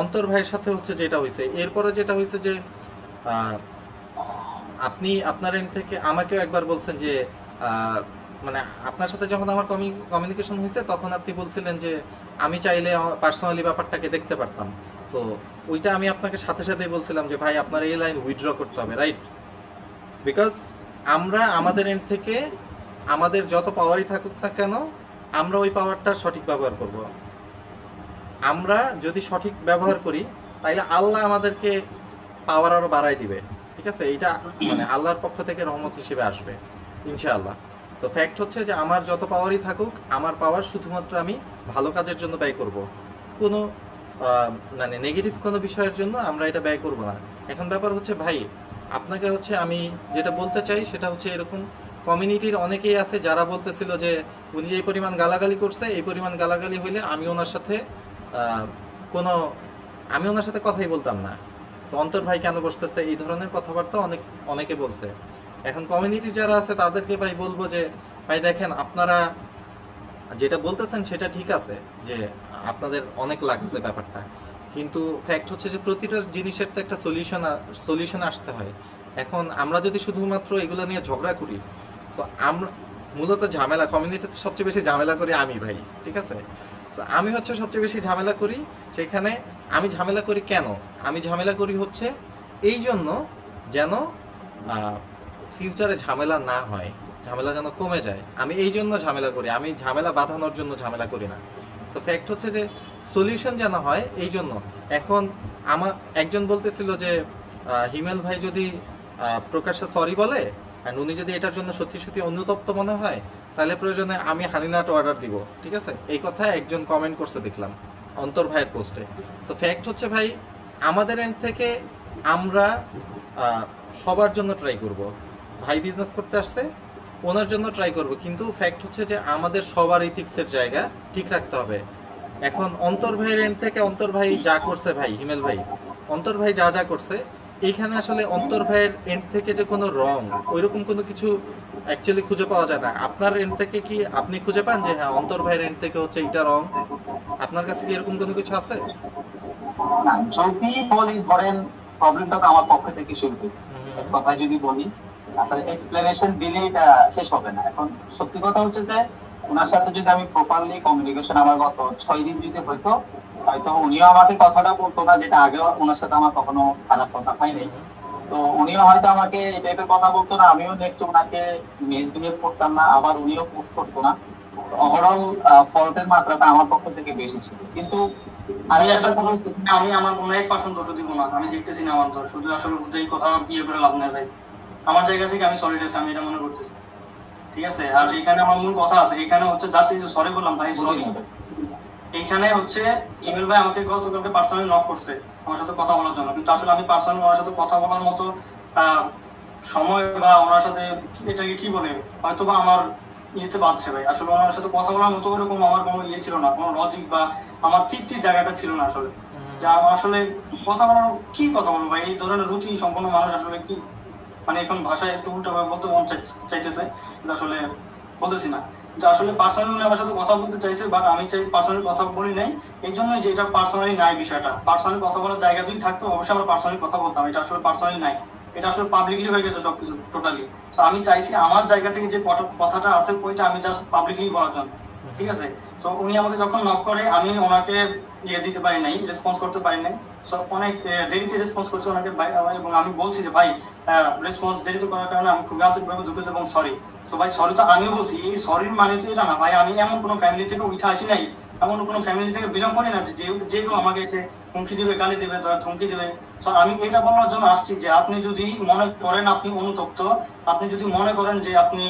Speaker 1: অন্তর ভাইয়ের সাথে হচ্ছে যেটা হয়েছে, এরপরে যেটা হয়েছে যে আহ, আপনি আপনার এন্ড থেকে আমাকেও একবার বলছেন যে মানে আপনার সাথে যখন আমার কমিউনিকেশন হয়েছে তখন আপনি বলছিলেন যে আমি চাইলে পার্সোনালি ব্যাপারটাকে দেখতে পারতাম। সো ওইটা আমি আপনাকে সাথে সাথেই বলছিলাম যে ভাই আপনার এই লাইন উইথড্র করতে হবে, রাইট? বিকজ আমরা আমাদের এন্ড থেকে আমাদের যত পাওয়ারই থাকুক না কেন, আমরা ওই পাওয়ারটা সঠিক ব্যবহার করব। আমরা যদি সঠিক ব্যবহার করি, তাইলে আল্লাহ আমাদেরকে পাওয়ার আরো বাড়াই দিবে। ঠিক আছে, এইটা মানে আল্লাহর পক্ষ থেকে রহমত হিসেবে আসবে ইনশাআল্লাহ। সো ফ্যাক্ট হচ্ছে যে আমার যত পাওয়ারই থাকুক, আমার পাওয়ার শুধুমাত্র আমি ভালো কাজের জন্য ব্যয় করব। কোনো মানে নেগেটিভ কোনো বিষয়ের জন্য আমরা এটা ব্যয় করব না। এখন ব্যাপার হচ্ছে ভাই আপনাকে হচ্ছে আমি যেটা বলতে চাই সেটা হচ্ছে এরকম কমিউনিটির অনেকেই আছে যারা বলতেছিল যে উনি যে এই পরিমাণ গালাগালি করছে, এই পরিমাণ গালাগালি হইলে আমি ওনার সাথে কোনো আমি ওনার সাথে কথাই বলতাম না। তো অন্তর ভাই কেন বসতেছে, এই ধরনের কথাবার্তা অনেকে বলছে। এখন কমিউনিটি যারা আছে তাদেরকে ভাই বলবো যে ভাই দেখেন আপনারা যেটা বলতেছেন সেটা ঠিক আছে যে আপনাদের অনেক লাগছে ব্যাপারটা, কিন্তু ফ্যাক্ট হচ্ছে যে প্রতিটা জিনিসের তো একটা সলিউশন আসতে হয়। এখন আমরা যদি শুধুমাত্র এগুলো নিয়ে ঝগড়া করি, তো আমরা মূলত ঝামেলা কমিউনিটিতে সবচেয়ে বেশি ঝামেলা করি আমি ভাই। ঠিক আছে, তো আমি হচ্ছে সবচেয়ে বেশি ঝামেলা করি। সেখানে আমি ঝামেলা করি কেন? আমি ঝামেলা করি হচ্ছে এই জন্য যেন ফিউচারে ঝামেলা না হয়, ঝামেলা যেন কমে যায়। আমি এই জন্য ঝামেলা করি, আমি ঝামেলা বাঁধানোর জন্য ঝামেলা করি না। সো ফ্যাক্ট হচ্ছে যে সলিউশন যেন হয় এই জন্য। এখন আমার একজন বলতেছিল যে হিমেল ভাই যদি প্রকাশ্যে সরি বলে, অ্যান্ড উনি যদি এটার জন্য সত্যি সত্যি অনুতপ্ত মনে হয়, তাহলে প্রয়োজনে আমি হানিনাট অর্ডার দিব। ঠিক আছে, এই কথা একজন কমেন্ট করছে দেখলাম অন্তর ভাইয়ের পোস্টে। সো ফ্যাক্ট হচ্ছে ভাই আমাদের এন্ড থেকে আমরা সবার জন্য ট্রাই করব। ভাই বিজনেস করতে আসছে, ওনার জন্য ট্রাই করব, কিন্তু ফ্যাক্ট হচ্ছে যে আমাদের সবার ইথিক্সের জায়গা ঠিক রাখতে হবে। এখন অন্তর ভাইয়ের এন্ড থেকে অন্তর ভাই যা করছে, ভাই হিমেল ভাই অন্তর ভাই যা যা করছে, এইখানে আসলে অন্তর ভাইয়ের এন্ড থেকে যে কোনো রং ওইরকম কোনো কিছু অ্যাকচুয়ালি খুঁজে পাওয়া যায় না। আপনার এন্ড থেকে কি আপনি খুঁজে পান যে হ্যাঁ অন্তর ভাইয়ের এন্ড থেকে হচ্ছে এটা রং? আপনার কাছে কি এরকম কোনো কিছু আছে?
Speaker 3: না, যদি বলি ধরেন প্রবলেমটা তো আমার পক্ষ থেকে শুরু হয়েছে, এক
Speaker 1: হুম,
Speaker 3: কথায় যদি বলি আসলে এক্সপ্লেনেশন দিলে এটা শেষ হবে না। এখন সত্যি কথা হচ্ছে যে ওনার সাথে যদি আমি প্রপারলি কমিউনিকেশন আমার গত 6 দিন যদি হইতো, হয়তো উনিও আমাকে কথাটা বলতো না, যেটা আগেও ওনার সাথে আমার কখনো খারাপ কথা হয়নি।
Speaker 1: হুম,
Speaker 3: তো উনিও হয়তো আমাকে এই টাইপের কথা বলতো না, আমিও নেক্সট ওনাকে মিসবিহেভ করতাম না, আবার উনিও পোস্ট করতো না। ওভারঅল ফল্টের মাত্রাটা আমার পক্ষ থেকে বেশি ছিল। কিন্তু
Speaker 2: আমি
Speaker 3: আমি একটা
Speaker 2: আসলে
Speaker 3: কোনো
Speaker 2: আমি আমার কোনো 1% দোষ দিব না, আমি দেখতেছি না আমার দোষ, শুধু আসলে এই কথা বিয়ে করে লাভ নেই ভাই। আমার জায়গা থেকে আমি সরি রেছি, আমি এটা মনে করতেছি। ঠিক আছে, আর এখানে আমার মূল কথা আছে, এখানে হচ্ছে জাস্ট এই যে সরি বললাম ভাই, সরি।
Speaker 3: বুঝিনি।
Speaker 2: এইখানে হচ্ছে ইমেল ভাই আমাকে গতকালকে পার্সোনালি নক করছে আমার সাথে কথা বলার জন্য, কিন্তু আসলে আমি পার্সোনালি ওনার সাথে কথা বলার মতো আহ, সময় বা ওনার সাথে এটাকে কি বলে হয়তো বা আমার ইয়েতে বাদছে ভাই। আসলে ওনার সাথে কথা বলার মতো ওরকম আমার কোনো ইয়ে ছিল না, কোনো লজিক বা আমার তৃপ্তির জায়গাটা ছিল না আসলে। যে
Speaker 1: হুম।
Speaker 2: আমার আসলে কথা বলার কি কথা বলবো ভাই, এই ধরনের রুচি সম্পন্ন মানুষ আসলে কি, মানে এখন ভাষায় একটু উল্টো ভাবে বলতে মন চাইতেছে, কিন্তু আসলে বলতেছি না। যে আসলে পার্সোনালি আমার সাথে কথা বলতে চাইছে, বাট আমি চাই পার্সোনালি কথা বলি নাই। এই জন্যই যে এটা পার্সোনালি নাই, বিষয়টা পার্সোনালি কথা বলার জায়গা যদি থাকতো অবশ্যই আমরা পার্সোনালি কথা বলতাম, এটা আসলে পার্সোনালি নাই, এটা আসলে পাবলিকলি হয়ে গেছে সবকিছু টোটালি। তো আমি চাইছি আমার জায়গা থেকে যে কথাটা আছে ওইটা আমি জাস্ট পাবলিকলি বলার জন্য। ঠিক আছে, তো উনি আমাকে যখন নক করে আমি ওনাকে ইয়ে দিতে পারি নাই, রেসপন্স করতে পারি নাই। অনেক দেরিতে রেসপন্স করছে ওনাকে ভাই, এবং আমি বলছি যে ভাই রেসপন্স দেরিতে করার কারণে আমি খুবই আন্তরিকভাবে দুঃখিত এবং সরি। তো ভাই সরি তো আমিও বলছি, এই সরির মানে তো এটা না ভাই, আমি এমন কোনো ফ্যামিলি থেকে উঠে আসি নাই, এমন কোনো ফ্যামিলি থেকে বিলং করি না যে যে কেউ আমাকে এসে হুমকি দিবে, গালি দিবে, ধমকি দিবে। তো আমি এটা বলার জন্য আসছি যে আপনি যদি মনে করেন আপনি অনুতপ্ত, আপনি যদি মনে করেন যে আপনি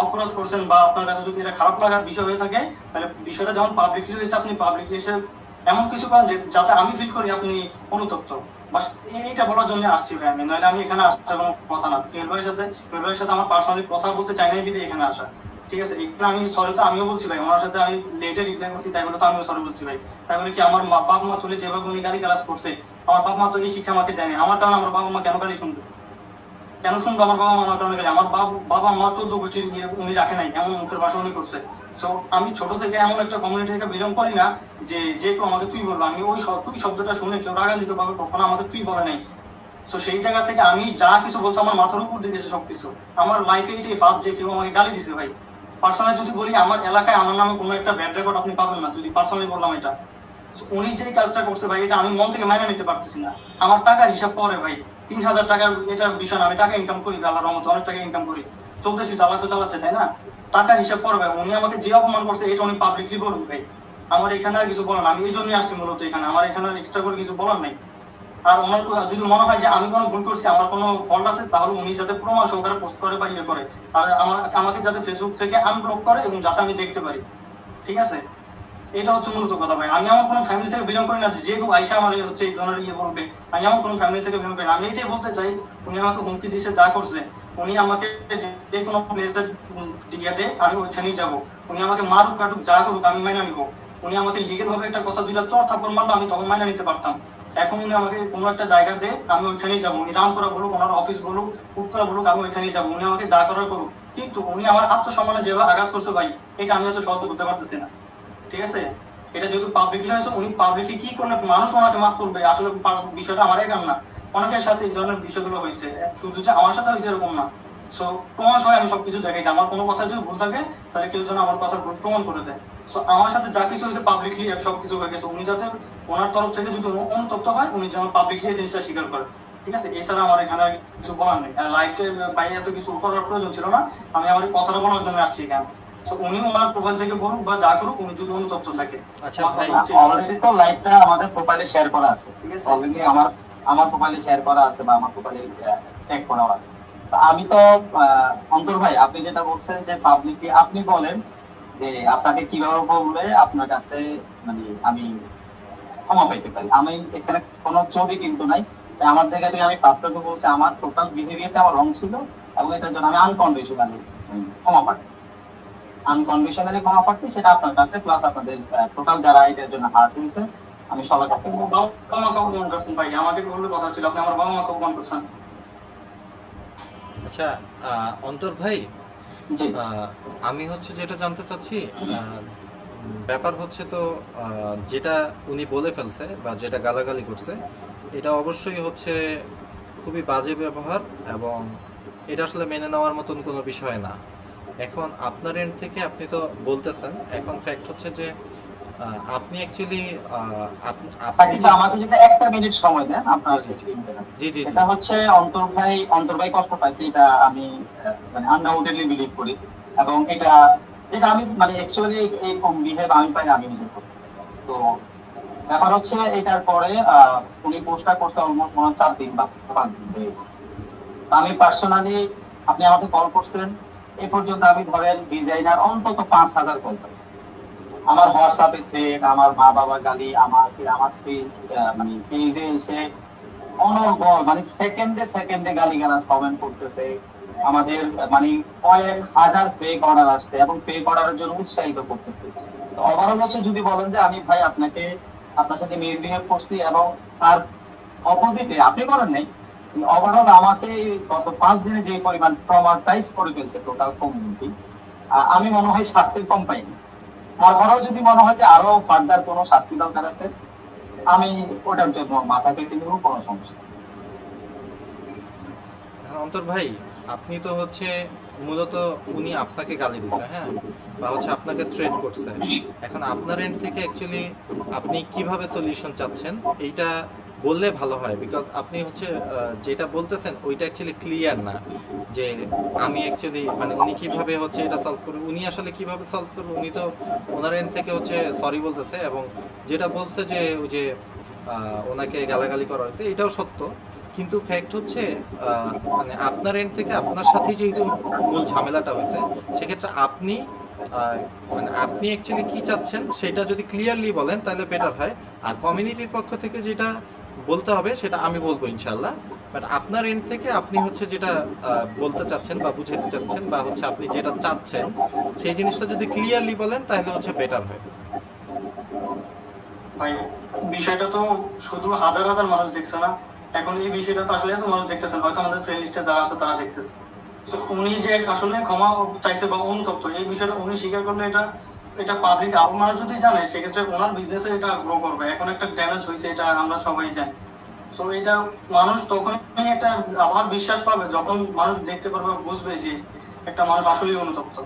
Speaker 2: অপরাধ করছেন বা আপনার কাছে যদি এটা খারাপ লাগার বিষয় হয়ে থাকে, তাহলে বিষয়টা যেমন পাবলিকলি হয়েছে আপনি পাবলিকলি এসে এমন কিছু করেন যাতে আমি ফিল করি আপনি অনুতপ্ত। বাস এইটা বলার জন্য আসছি ভাই আমি, নাহলে আমি এখানে আসার কোনো কথা না। ফেব্রুয়ারির সাথে আমার পার্সোনালি কথা বলতে চাই না বিধে এখানে আসা। ঠিক আছে, এখানে আমি সরি তো আমিও বলছি ভাই, ওনার সাথে আমি লেটে রিপ্লাই করছি, তাই বলে তো আমিও সরি বলছি ভাই। তাই বলে কি আমার বাবা মা তুলে যেভাবে উনি গালি গালাজ করছে, আমার বাবা মা তো এই শিক্ষা আমাকে দেয়নি, আমার কারণে আমার বাবা মা কেন গালি শুনবে, কেন শুনবো আমার বাবা মা আমার কারণে গালি? আমার বাবা মা 14 গোষ্ঠীর উনি রাখে নাই, এমন মুখের ভাষা উনি করছে। তো আমি ছোট থেকে এমন একটা কমিউনিটি থেকে বিলং করি না যে যে কেউ আমাকে তুই বলবো, আমি ওই তুই শব্দটা শুনে কেউ রাগান্বিত ভাবে কখনো আমাকে তুই বলে নাই। তো সেই জায়গা থেকে আমি যা কিছু বলছি আমার মাথার উপর দিয়ে গেছে সবকিছু। আমার লাইফে এটাই ফার্স্ট যে কেউ আমাকে গালি দিছে ভাই। পার্সোনালি যদি বলি, আমার এলাকায় আমার নামে কোনো একটা ব্যাড রেকর্ড আপনি পাবেন না যদি পার্সোনালি বললাম এটা। উনি যে কাজটা করছে ভাই, এটা আমি মন থেকে মাইনে নিতে পারতেছি না। আমার টাকার হিসাব পরে ভাই, 3,000 টাকার এটার বিষয় না, আমি টাকা ইনকাম করি, আল্লাহর রহমতে অনেক টাকা ইনকাম করি, চলতেছি, চালাতে চালাচ্ছে, তাই না? টাকার হিসাব পরে ভাই, উনি আমাকে যে অপমান করছে এটা উনি পাবলিকলি বলুন ভাই। আমার এখানে আর কিছু বলার না, আমি এই জন্যই আসছি মূলত এখানে, আমার এখানে এক্সট্রা করে কিছু বলার নাই। আর ওনার যদি মনে হয় যে আমি কোনো ভুল করছি, আমার কোনো ফল্ট আছে, তাহলে উনি যাতে প্রমাণ সহকারে পোস্ট করে বা ইয়ে করে, আর আমাকে যাতে ফেসবুক থেকে আনব্লক করে এবং যাতে আমি দেখতে পারি। ঠিক আছে, এটা হচ্ছে মূলত কথা ভাই। আমি আমার কোনো ফ্যামিলি থেকে বিলং করি না যে কেউ আইসা আমার হচ্ছে এই ধরনের ইয়ে বলবে, আমি আমার কোনো ফ্যামিলি থেকে বিলং করি না। আমি এটাই বলতে চাই, উনি আমাকে হুমকি দিছে, যা করছে, উনি আমাকে যে কোনো প্লেসে দিয়ে দে, আমি ওইখানেই যাবো। উনি আমাকে মারুক কাটুক যা করুক আমি মাইনা নিবো। উনি আমাকে লিগেল ভাবে একটা কথা দুইটা চর থাপ্পড় মারলো, আমি তখন মাইনা নিতে পারতাম। এখন উনি আমাকে কোনো একটা জায়গা দে, আমি ওইখানেই যাবো। উনি রামপুরা বলুক, ওনার অফিস বলুক, উত্তরা বলুক, আমি ওইখানেই যাবো। উনি আমাকে যা করার করুক, কিন্তু উনি আমার আত্মসম্মানে যেভাবে আঘাত করছে ভাই, এটা আমি হয়তো সহ্য করতে পারতেছি না। ঠিক আছে, এটা যেহেতু পাবলিকলি হয়েছে, উনি পাবলিকলি কি করলে মানুষ ওনাকে মাফ করবে, আসলে বিষয়টা আমার একার না, অনেকের সাথে এই ধরনের বিষয়গুলো হয়েছে, শুধু যে আমার সাথে হয়েছে এরকম না। সো প্রমাণ সহ আমি সবকিছু দেখাই যে আমার কোনো কথা যদি ভুল থাকে, তাহলে কেউ যেন আমার কথা ভুল প্রমাণ করে দেয়। সো আমার সাথে যা কিছু হয়েছে পাবলিকলি সবকিছু হয়ে গেছে, উনি যাতে ওনার তরফ থেকে যদি অনুতপ্ত হয়, উনি যেন পাবলিকলি এই জিনিসটা স্বীকার করে। ঠিক আছে, এছাড়া আমার এখানে আর কিছু বলার নেই। লাইফে বাইরে এত কিছু করার প্রয়োজন ছিল না, আমি আমার এই কথাটা বলার জন্য আসছি এখানে। তো উনি ওনার প্রোফাইল থেকে বলুক বা যা করুক, উনি যদি অনুতপ্ত থাকে।
Speaker 1: আচ্ছা ভাই,
Speaker 3: অলরেডি তো লাইভটা আমাদের প্রোফাইলে শেয়ার করা আছে,
Speaker 2: ঠিক আছে,
Speaker 3: অলরেডি আমার আমার প্রোফাইলে শেয়ার করা আছে বা আমার প্রোফাইলে ট্যাগ করা আছে। তো আমি তো অন্তর ভাই, আপনি যেটা বলছেন যে পাবলিকলি আপনি বলেন যে আপনাকে কিভাবে বললে আপনার কাছে মানে আমি ক্ষমা পাইতে পারি, আমি এখানে কোনো চোরি কিন্তু নাই। তাই আমার জায়গা থেকে আমি ফার্স্ট কথা বলছি, আমার টোটাল বিহেভিয়ারটা আমার রং ছিল, এবং এটার জন্য আমি আনকন্ডিশনালি ক্ষমা পাচ্ছি। আনকন্ডিশনালি ক্ষমা প্রার্থী, সেটা আপনার কাছে প্লাস আপনাদের টোটাল যারা এটার জন্য হার্ট হয়েছে, আমি সবার কাছে বলবো।
Speaker 2: বাবা মাকে অপমান করছেন ভাই, আমাকে বললে কথা ছিল, আপনি আমার বাবা মাকে অপমান করছেন।
Speaker 1: আচ্ছা অন্তর ভাই,
Speaker 3: জি।
Speaker 1: আমি হচ্ছে যেটা জানতে চাচ্ছি, ব্যাপার হচ্ছে তো যেটা উনি বলে ফেলছে বা যেটা গালাগালি করছে, এটা অবশ্যই হচ্ছে খুবই বাজে ব্যবহার, এবং এটা আসলে মেনে নেওয়ার মতন কোনো বিষয় না। এখন আপনার এন্ড থেকে আপনি তো বলতেছেন, এখন ফ্যাক্ট হচ্ছে যে আপনি অ্যাকচুয়ালি আপনি
Speaker 3: সাকিব
Speaker 1: যে,
Speaker 3: ভাই, আমাকে যদি একটা মিনিট সময় দেন আপনার
Speaker 1: জি জি জি জি জি
Speaker 3: এটা হচ্ছে অন্তর ভাই কষ্ট পাইছে, এটা আমি মানে আনডাউটেডলি বিলিভ করি। এবং এটা এটা আমি মানে অ্যাকচুয়ালি এই বিহেভ আমি পাই না, আমি নিজে করতে। তো ব্যাপার হচ্ছে এটার পরে উনি পোস্টটা করছে অলমোস্ট মনে হয় 4 দিন বা 5 দিন হয়ে গেছে। তো আমি পার্সোনালি, আপনি আমাকে কল করছেন, এই পর্যন্ত আমি ধরেন ডিজাইনার অন্তত 5,000 কল পাইছি। আমার হোয়াটসঅ্যাপে থ্রেড, আমার মা বাবা গালি, আমার পেজ মানে পেজে এসে অনর্গল মানে সেকেন্ডে গালিগালাজ কমেন্ট করতেছে। আমাদের মানে কয়েক হাজার ফেক অর্ডার আসছে এবং ফেক অর্ডারের জন্য উৎসাহিত করতেছে। তো ওভারঅল হচ্ছে যদি বলেন যে আমি ভাই আপনার সাথে মিসবিহেভ করছি এবং তার অপোজিটে আপনি বলেন নাই, ওভারঅল আমাকে গত 5 দিনে যে পরিমাণ ট্রমাটাইজ করে ফেলছে টোটাল কমিউনিটি, আমি মনে হয় শাস্তির কম পাইনি। তারপরেও যদি মনে হয় যে আরো ফার্দার কোনো শাস্তি দরকার আছে, আমি ওটার জন্য মাথা পেতে নিব, কোনো সমস্যা নেই।
Speaker 1: হ্যাঁ, অন্তর ভাই, আপনি তো হচ্ছে মূলত উনি আপনাকে গালি দিছে, হ্যাঁ, বা হচ্ছে আপনাকে থ্রেট করছে। এখন আপনার এন্ড থেকে অ্যাকচুয়ালি আপনি কিভাবে সলিউশন চাচ্ছেন এইটা বললে ভালো হয়, বিকজ আপনি হচ্ছে যেটা বলতেছেন ওইটা অ্যাকচুয়ালি ক্লিয়ার না, যে আমি অ্যাকচুয়ালি মানে উনি কিভাবে হচ্ছে এটা সলভ করবে, উনি আসলে কিভাবে সলভ করবে। উনি তো ওনার এন্ড থেকে হচ্ছে সরি বলতেছে, এবং যেটা বলছে যে ওই যে ওনাকে গালাগালি করা হয়েছে এটাও সত্য, কিন্তু ফ্যাক্ট হচ্ছে মানে আপনার এন্ড থেকে আপনার সাথে যেহেতু মূল ঝামেলাটা হয়েছে, সেক্ষেত্রে আপনি মানে আপনি অ্যাকচুয়ালি কি চাচ্ছেন সেটা যদি ক্লিয়ারলি বলেন তাহলে বেটার হয়। আর কমিউনিটির পক্ষ থেকে যেটা বলতে হবে সেটা আমি বলবো ইনশাল্লাহ, বাট আপনার এন্ড থেকে আপনি হচ্ছে যেটা বলতে চাচ্ছেন বা বুঝাইতে চাচ্ছেন বা হচ্ছে আপনি যেটা চাচ্ছেন সেই জিনিসটা যদি ক্লিয়ারলি বলেন তাহলে হচ্ছে বেটার হয়।
Speaker 2: ভাই বিষয়টা তো শুধু হাজার হাজার মানুষ দেখছে না, এখন এই বিষয়টা তো আসলে এত মানুষ দেখতেছেন, হয়তো আমাদের ফ্রেন্ড লিস্টে যারা আছে তারা দেখতেছে। তো উনি যে আসলে ক্ষমা চাইছে বা অনুতপ্ত, এই বিষয়টা উনি স্বীকার করলে এটা এটা পাবলিক আরো মানুষ যদি জানে, সেক্ষেত্রে ওনার বিজনেসে এটা গ্রো করবে। এখন একটা ড্যামেজ হয়েছে, এটা আমরা সবাই জানি। তো এটা মানুষ তখনই একটা আবার বিশ্বাস পাবে যখন মানুষ দেখতে পারবে, বুঝবে যে একটা মানুষ আসলেই অনুতপ্ত।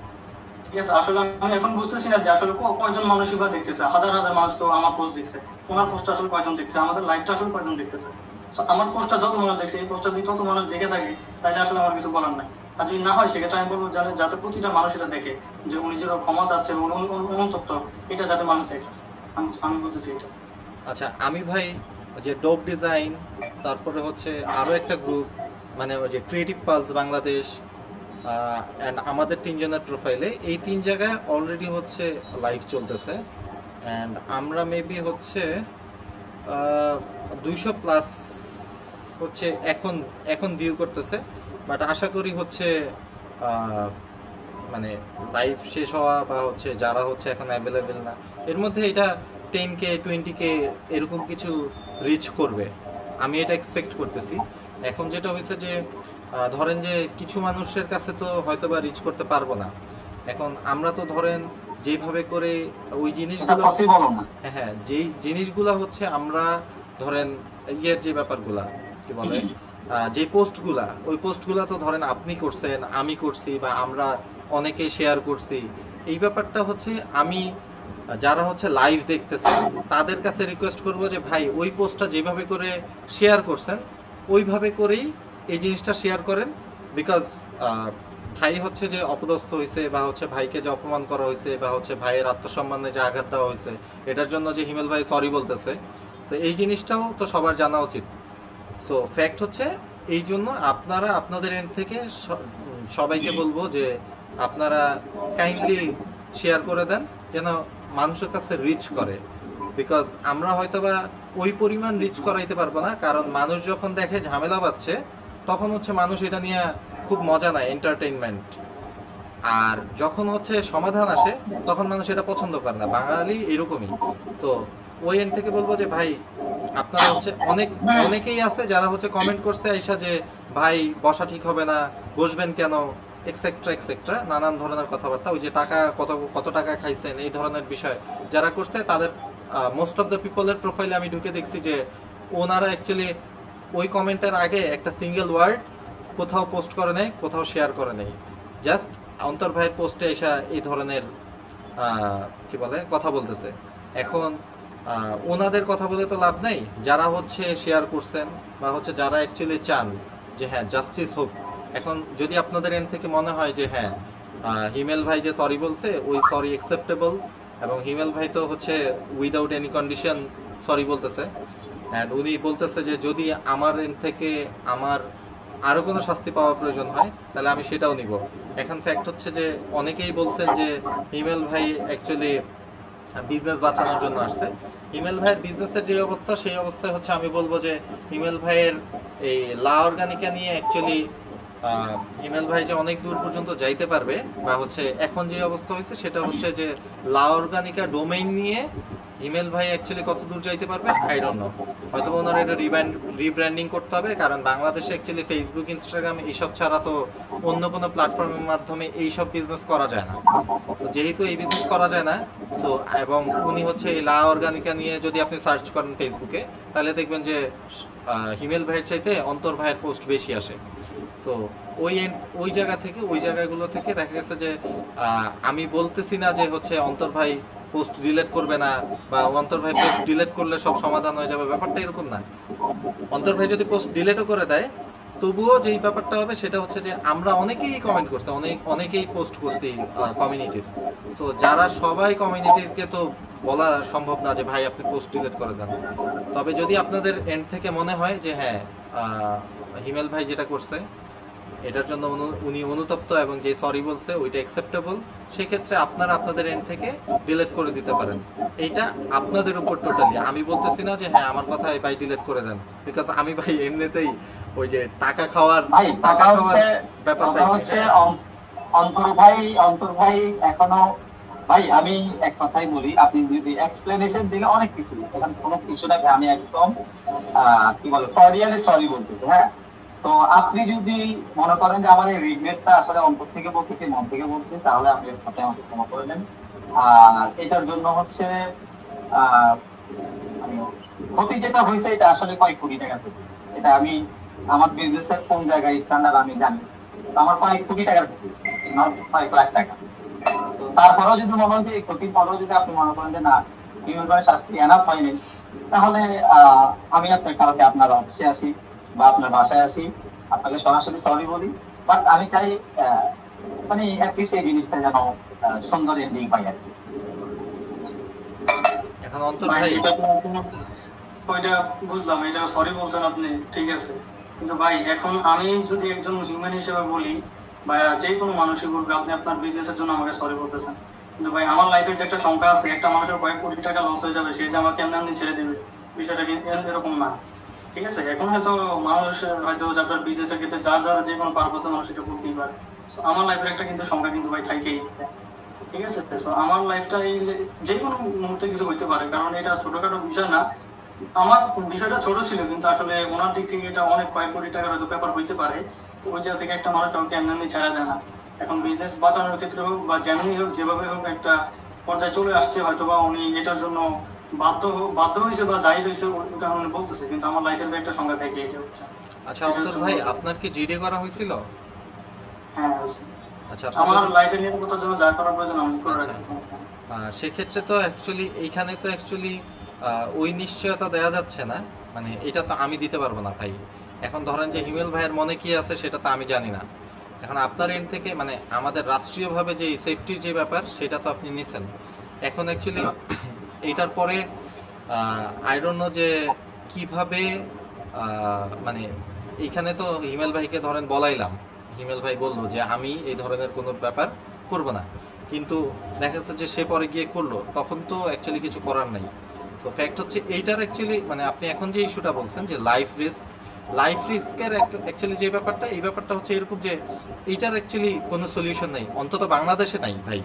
Speaker 2: ঠিক আছে, আসলে আমি এখন বুঝতেছি না যে আসলে কয়জন মানুষই বা দেখতেছে। হাজার হাজার মানুষ তো আমার পোস্ট দেখছে, ওনার পোস্টটা আসলে কয়জন দেখছে, আমাদের লাইভটা আসলে কয়জন দেখতেছে। So, আমার পোস্টটা যত মানুষ দেখছে, এই পোস্টটা যদি তত মানুষ দেখে থাকে, তাহলে আসলে আমার কিছু বলার নাই। আর যদি না হয়, সেক্ষেত্রে আমি বলবো যাতে প্রতিটা মানুষ এটা দেখে, যে উনি যে ক্ষমা চাচ্ছে, অনুতপ্ত, এটা যাতে মানুষ দেখে। আমি বলতেছি এটা।
Speaker 1: আচ্ছা, আমি ভাই যে ডোপ ডিজাইন, তারপরে হচ্ছে আরও একটা গ্রুপ, মানে ওই যে ক্রিয়েটিভ পালস বাংলাদেশ, অ্যান্ড আমাদের তিনজনের প্রোফাইলে এই 3 জায়গায় অলরেডি হচ্ছে লাইভ চলতেছে, অ্যান্ড আমরা মেবি হচ্ছে 200+ হচ্ছে এখন এখন ভিউ করতেছে, বাট আশা করি হচ্ছে আহ, মানে লাইভ শেষ হওয়া বা হচ্ছে যারা হচ্ছে এখন অ্যাভেলেবেল না, এর মধ্যে এটা 10K 20K এরকম কিছু রিচ করবে, আমি এটা এক্সপেক্ট করতেছি। এখন যেটা হয়েছে যে ধরেন যে কিছু মানুষের কাছে তো হয়তো বা রিচ করতে পারবো না। এখন আমরা তো ধরেন যেভাবে করে ওই
Speaker 3: এটা
Speaker 1: জিনিসগুলো,
Speaker 3: পসিবল না।
Speaker 1: হ্যাঁ, যেই জিনিসগুলো হচ্ছে আমরা ধরেন ইয়ের যে ব্যাপারগুলা কি বলে, যে পোস্টগুলা, ওই পোস্টগুলা তো ধরেন আপনি করছেন, আমি করছি, বা আমরা অনেকে শেয়ার করছি। এই ব্যাপারটা হচ্ছে আমি যারা হচ্ছে লাইভ দেখতেছে তাদের কাছে রিকোয়েস্ট করব যে ভাই ওই পোস্টটা যেভাবে করে শেয়ার করছেন ওইভাবে করেই এই জিনিসটা শেয়ার করেন, বিকজ ভাই হচ্ছে যে অপদস্থ হয়েছে বা হচ্ছে ভাইকে যে অপমান করা হয়েছে বা হচ্ছে ভাইয়ের আত্মসম্মানে যে আঘাত দেওয়া হয়েছে, এটার জন্য যে হিমেল ভাই সরি বলতেছে, তো এই জিনিসটাও তো সবার জানা উচিত। সো ফ্যাক্ট হচ্ছে এই জন্য আপনারা আপনাদের এন্ড থেকে সবাইকে বলবো যে আপনারা কাইন্ডলি শেয়ার করে দেন, যেন মানুষের কাছে রিচ করে, বিকজ আমরা হয়তোবা ওই পরিমাণ রিচ করাইতে পারবো না, কারণ মানুষ যখন দেখে ঝামেলা পাচ্ছে তখন হচ্ছে মানুষ এটা নিয়ে খুব মজা নেয়, এন্টারটেইনমেন্ট। আর যখন হচ্ছে সমাধান আসে তখন মানুষ এটা পছন্দ করে না, বাঙালি এরকমই। সো ওই এন্ড থেকে বলবো যে ভাই আপনারা হচ্ছে অনেকেই আছে যারা হচ্ছে কমেন্ট করছে আইসা যে ভাই বসা ঠিক হবে না, বসবেন কেন, এক্সেট্রা এক্সেট্রা নানান ধরনের কথাবার্তা, ওই যে টাকা কত কত টাকা খাইছেন এই ধরনের বিষয় যারা করছে তাদের মোস্ট অফ দ্য পিপলের প্রোফাইলে আমি ঢুকে দেখছি যে ওনারা অ্যাকচুয়ালি ওই কমেন্টের আগে একটা সিঙ্গেল ওয়ার্ড কোথাও পোস্ট করে নেই, কোথাও শেয়ার করে নেই, জাস্ট অন্তর ভাইয়ের পোস্টে এসে এই ধরনের কি বলে কথা বলতেছে। এখন ওনাদের কথা বলে তো লাভ নেই, যারা হচ্ছে শেয়ার করছেন বা হচ্ছে যারা অ্যাকচুয়ালি চান যে হ্যাঁ জাস্টিস হোক। এখন যদি আপনাদের এন্ড থেকে মনে হয় যে হ্যাঁ হিমেল ভাই যে সরি বলছে ওই সরি অ্যাকসেপ্টেবল, এবং হিমেল ভাই তো হচ্ছে উইদাউট এনি কন্ডিশন সরি বলতেছে, অ্যান্ড উনি বলতেছে যে যদি আমার এন্ড থেকে আমার আরও কোনো শাস্তি পাওয়ার প্রয়োজন হয় তাহলে আমি সেটাও নিব। এখন ফ্যাক্ট হচ্ছে যে অনেকেই বলছেন যে হিমেল ভাই অ্যাকচুয়ালি বিজনেস বাঁচানোর জন্য আসছে। হিমেল ভাইয়ের বিজনেসের যে অবস্থা সেই অবস্থায় হচ্ছে আমি বলবো যে হিমেল ভাইয়ের এই লা অর্গানিকা নিয়ে অ্যাকচুয়ালি হিমেল ভাই যে অনেক দূর পর্যন্ত যাইতে পারবে বা হচ্ছে এখন যে অবস্থা হয়েছে সেটা হচ্ছে যে লা অর্গানিকা ডোমেইন নিয়ে হিমেল ভাই অ্যাকচুয়ালি কত দূর যাইতে পারবে আই ডোন্ট নো। হয়তো ওনারা এটা রিব্র্যান্ডিং করতে হবে, কারণ বাংলাদেশে অ্যাকচুয়ালি ফেসবুক ইনস্টাগ্রাম এইসব ছাড়া তো অন্য কোনো প্ল্যাটফর্মের মাধ্যমে এইসব বিজনেস করা যায় না। তো যেহেতু এই বিজনেস করা যায় না, সো এবং উনি হচ্ছে এই লা অর্গানিকা নিয়ে যদি আপনি সার্চ করেন ফেসবুকে তাহলে দেখবেন যে হিমেল ভাইয়ের চাইতে অন্তর ভাইয়ের পোস্ট বেশি আসে। সো ওই জায়গা থেকে ওই জায়গাগুলো থেকে দেখা গেছে যে আমি বলতেছি না যে হচ্ছে অন্তর ভাই পোস্ট ডিলিট করবে না বা অন্তর ভাই পোস্ট ডিলিট করলে সব সমাধান হয়ে যাবে, ব্যাপারটা এরকম না। অন্তর ভাই যদি পোস্ট ডিলিটও করে দেয় তবুও যেই ব্যাপারটা হবে সেটা হচ্ছে যে আমরা অনেকেই কমেন্ট করছি, অনেকেই পোস্ট করছি কমিউনিটির। সো যারা সবাই কমিউনিটিকে তো বলা সম্ভব না যে ভাই আপনি পোস্ট ডিলিট করে দেন। তবে যদি আপনাদের এন্ড থেকে মনে হয় যে হ্যাঁ হিমেল ভাই যেটা করছে এটার জন্য উনি অনুতপ্ত এবং যে সরি বলছে ওইটা অ্যাকসেপ্টেবল, সেক্ষেত্রে আপনারা আপনাদের এন্ড থেকে ডিলিট করে দিতে পারেন। এইটা আপনাদের উপর টোটালি। আমি বলতেছি না যে হ্যাঁ আমার কথাই ভাই ডিলিট করে দেন, বিকজ আমি ভাই এমনিতেই ওই যে টাকা খাওয়ার ব্যাপার
Speaker 3: হচ্ছে অন্তর ভাই এখনো ভাই আমি এক কথাই বলি, আপনি যদি এক্সপ্লেনেশন দিলে অনেক কিছু, এখন কোনো কিছু না, আমি একদম কি বলে কর্ডিয়ালি সরি বলতেছি। হ্যাঁ, তো আপনি যদি মনে করেন যে আমার এই রিগ্রেটটা আসলে অন্তর থেকে বলতেছি, মন থেকে বলতেছি, তাহলে আপনি আমাকে ক্ষমা করে নেন। আর এটার জন্য হচ্ছে ক্ষতি যেটা হয়েছে এটা আসলে কয়েক কোটি টাকা ক্ষতি, এটা আমি আমার বিজনেসের কোন জায়গায় স্ট্যান্ডার্ড আমি জানি, আমার কয়েক কোটি টাকার ক্ষতি হয়েছে, আমার কয়েক লাখ টাকা। তারপরেও যদি মনে হয় যে এই ক্ষতির পরেও যদি আপনি মনে করেন যে না হিউম্যান শাস্তি এনাফ হয়নি, তাহলে আমি আপনার কালকে আপনার অফিসে আসি বা আপনার বাসায় আসি, আপনাকে সরাসরি সরি বলি। বাট আমি চাই মানে অ্যাটলিস্ট এই জিনিসটা যেন সুন্দর এন্ডিং পাই আর কি।
Speaker 1: এখন অন্তর ভাই
Speaker 2: ওইটা বুঝলাম, এটা সরি বলছেন আপনি, ঠিক আছে, কিন্তু ভাই এখন আমি যদি একজন হিউম্যান হিসেবে বলি বা যে কোনো মানুষই বলবে আপনি আপনার বিজনেসের জন্য আমাকে সরি বলতেছেন, কিন্তু ভাই আমার লাইফের যে একটা সংখ্যা আছে, একটা মানুষের কয়েক কোটি টাকা লস হয়ে যাবে, সে যে আমাকে এমনি ছেড়ে দেবে, বিষয়টা কিন্তু এরকম না। ঠিক আছে, এখন হয়তো মানুষ হয়তো যাদের বিজনেসের ক্ষেত্রে যার যারা যে কোনো পারপাসে মানুষ এটা করতেই পারে, আমার লাইফের একটা কিন্তু সংখ্যা কিন্তু ভাই থাকেই। ঠিক আছে, তো আমার লাইফটা এই যে কোনো মুহূর্তে কিছু হইতে পারে, কারণ এটা ছোটখাটো বিষয় না। আমার বিষয়টা ছোট ছিল কিন্তু আসলে ওনার দিক থেকে এটা অনেক কয়েক কোটি টাকার হয়তো ব্যাপার হইতে পারে। তো ওই জায়গা থেকে একটা মানুষ কাউকে এমনি ছাড়া দেয় না। এখন বিজনেস বাঁচানোর ক্ষেত্রে হোক বা যেমনি হোক যেভাবে হোক একটা পর্যায়ে চলে আসছে, হয়তো বা উনি এটার জন্য বাধ্য হয়েছে বা যাই হয়েছে ওই কারণে বলতেছে, কিন্তু আমার লাইফের একটা সংখ্যা থেকে এটা হচ্ছে।
Speaker 1: আচ্ছা অন্তর ভাই আপনার কি জিডি করা হয়েছিল?
Speaker 2: হ্যাঁ হয়েছে।
Speaker 1: আচ্ছা
Speaker 2: আমার লাইফের নিরাপত্তার জন্য যা করার প্রয়োজন আমি করে রাখছি।
Speaker 1: সেক্ষেত্রে তো অ্যাকচুয়ালি এইখানে তো অ্যাকচুয়ালি ওই নিশ্চয়তা দেওয়া যাচ্ছে না, মানে এটা তো আমি দিতে পারবো না ভাই। এখন ধরেন যে হিমেল ভাইয়ের মনে কি আছে সেটা তো আমি জানি না। এখন আপনার এন্ড থেকে মানে আমাদের রাষ্ট্রীয়ভাবে যে সেফটির যে ব্যাপার সেটা তো আপনি নিছেন। এখন অ্যাকচুয়ালি এইটার পরে আই ডোন্ট নো যে কিভাবে মানে এইখানে তো হিমেল ভাইকে ধরেন বলাইলাম, হিমেল ভাই বললো যে আমি এই ধরনের কোনো ব্যাপার করব না, কিন্তু দেখা যাচ্ছে যে সে পরে গিয়ে করলো, তখন তো অ্যাকচুয়ালি কিছু করার নাই। সো ফ্যাক্ট হচ্ছে এইটার অ্যাকচুয়ালি মানে আপনি এখন যে ইস্যুটা বলছেন যে লাইফ রিস্কের অ্যাকচুয়ালি যে ব্যাপারটা, এই ব্যাপারটা হচ্ছে এরকম যে এইটার অ্যাকচুয়ালি কোনো সলিউশন নাই, অন্তত বাংলাদেশে নাই ভাই।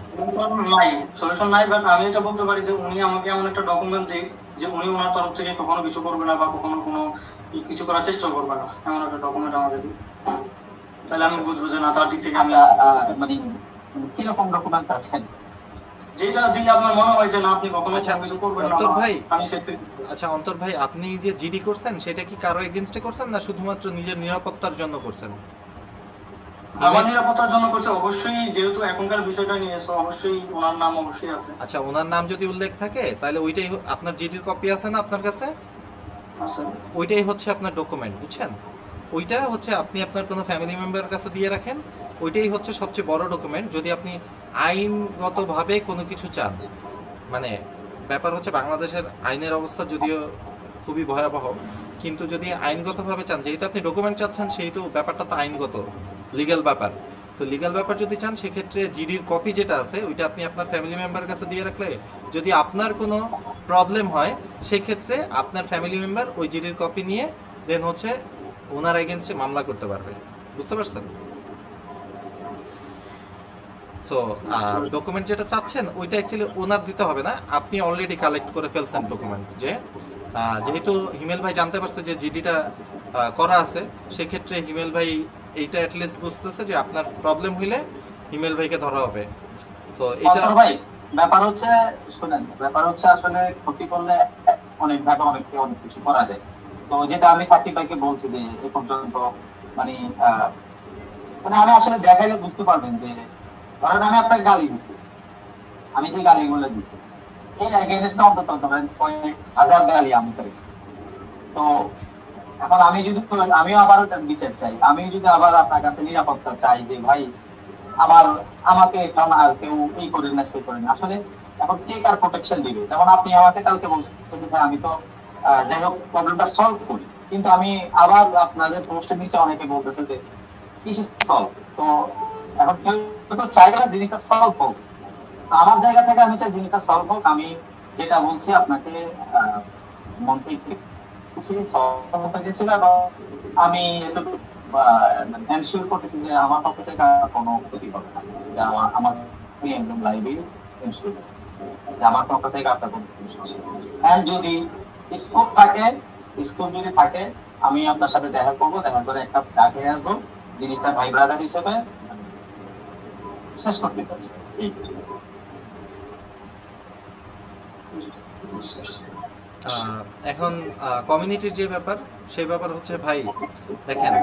Speaker 2: সলিউশন নাই, বাট আমি এটা বলতে পারি যে উনি আমাকে এমন একটা ডকুমেন্ট দিক যে উনি ওনার তরফ থেকে কখনো কিছু করবে না বা কখনো কোনো কিছু করার চেষ্টা করবে না, এমন একটা ডকুমেন্ট আমাকে দিক। তাহলে আমি বুঝবো যে না তার দিক থেকে আমি
Speaker 3: মানে কিরকম ডকুমেন্ট আছেন?
Speaker 2: যেটা দিলে আপনার মনে হয় যে না আপনি কখনো
Speaker 1: আচ্ছা,
Speaker 2: কিছু করবেন না
Speaker 1: অন্তর
Speaker 2: বা
Speaker 1: ভাই।
Speaker 2: আমি সেটা
Speaker 1: আচ্ছা অন্তর ভাই, আপনি যে জিডি করছেন সেটা কি কারো এগেনস্টে করছেন না শুধুমাত্র নিজের নিরাপত্তার জন্য করছেন?
Speaker 2: আমার নিরাপত্তার জন্য করছে অবশ্যই, যেহেতু এখনকার বিষয়টা নিয়ে so অবশ্যই ওনার নাম অবশ্যই আছে।
Speaker 1: আচ্ছা, ওনার নাম যদি উল্লেখ থাকে তাহলে ওইটাই আপনার জিডির কপি আছে না আপনার কাছে?
Speaker 2: আচ্ছা
Speaker 1: ওইটাই হচ্ছে আপনার ডকুমেন্ট, বুঝছেন? ওইটা হচ্ছে আপনি আপনার কোনো ফ্যামিলি মেম্বারের কাছে দিয়ে রাখেন। ওইটাই হচ্ছে সবচেয়ে বড় ডকুমেন্ট। যদি আপনি আইনগতভাবে কোনো কিছু চান, মানে ব্যাপার হচ্ছে বাংলাদেশের আইনের অবস্থা যদিও খুবই ভয়াবহ, কিন্তু যদি আইনগতভাবে চান, যেহেতু আপনি ডকুমেন্ট চাচ্ছেন সেহেতু ব্যাপারটা তো আইনগত, লিগ্যাল ব্যাপার। সো লিগ্যাল ব্যাপার যদি চান সেক্ষেত্রে জিডির কপি যেটা আছে ওইটা আপনি আপনার ফ্যামিলি মেম্বারের কাছে দিয়ে রাখলে যদি আপনার কোনো প্রবলেম হয় সেক্ষেত্রে আপনার ফ্যামিলি মেম্বার ওই জিডির কপি নিয়ে দেন হচ্ছে ওনার এগেনস্টে মামলা করতে পারবে। বুঝতে পারছেন? সো ডকুমেন্ট যেটা চাচ্ছেন ওইটা অ্যাকচুয়ালি ওনার দিতে হবে না, আপনি অলরেডি কালেক্ট করে ফেলছেন ডকুমেন্ট। যে যেহেতু হিমেল ভাই জানতে পারছে যে জিডিটা করা আছে, সেক্ষেত্রে হিমেল ভাই এইটা অ্যাটলিস্ট বুঝতেছে যে আপনার প্রবলেম হইলে হিমেল ভাইকে ধরা হবে। সো এটা
Speaker 3: অন্তর ভাই, ব্যাপার হচ্ছে শুনেন, ব্যাপার হচ্ছে আসলে ক্ষতি করলে অনেক ভাবে অনেক কিছু করা যায়। তো যেটা আমি সাকিব ভাইকে বলছি যে এ পর্যন্ত মানে মানে আমি আসলে দেখাইলে বুঝতে পারবেন যে ধরেন আমি আপনাকে গালি দিছি, আমি যে গালিগুলো দিছি এর এগেইনস্ট অন্তত ধরেন কয়েক হাজার গালি আমি করেছি। তো এখন আমি যদি আমিও আবার বিচার চাই, আমি যদি আবার আপনার কাছে নিরাপত্তা চাই যে ভাই আমাকে কারণ আর কেউ এই করেন না সে করেন না, আসলে এখন কে কার প্রোটেকশন দিবে? যেমন আপনি আমাকে কালকে বলছেন যে ভাই আমি তো যাই হোক প্রবলেমটা সলভ করি, কিন্তু আমি আবার আপনাদের পোস্টের নিচে অনেকে বলতেছে যে কিসে সলভ। তো এখন কেউ তো চাইবে না জিনিসটা সলভ হোক। আমার জায়গা থেকে আমি চাই জিনিসটা সলভ হোক। আমি যেটা বলছি আপনাকে মন থেকে খুশি সলভ হয়ে গেছিল এবং আমি এতটুকু এনশিওর করতেছি যে আমার পক্ষ থেকে আর কোনো ক্ষতি হবে না, যে আমার আমি একদম লাইভে এনশিওর যে আমার পক্ষ থেকে আপনার কোনো সমস্যা নেই। আর যদি স্কোপ থাকে, স্কোপ যদি থাকে আমি আপনার সাথে দেখা করবো, দেখা করে এক কাপ চা খেয়ে আসবো, জিনিসটা ভাই ব্রাদার হিসেবে শেষ করতে চাচ্ছি।
Speaker 1: এখন কমিউনিটির যে ব্যাপার সেই ব্যাপার হচ্ছে ভাই দেখেন,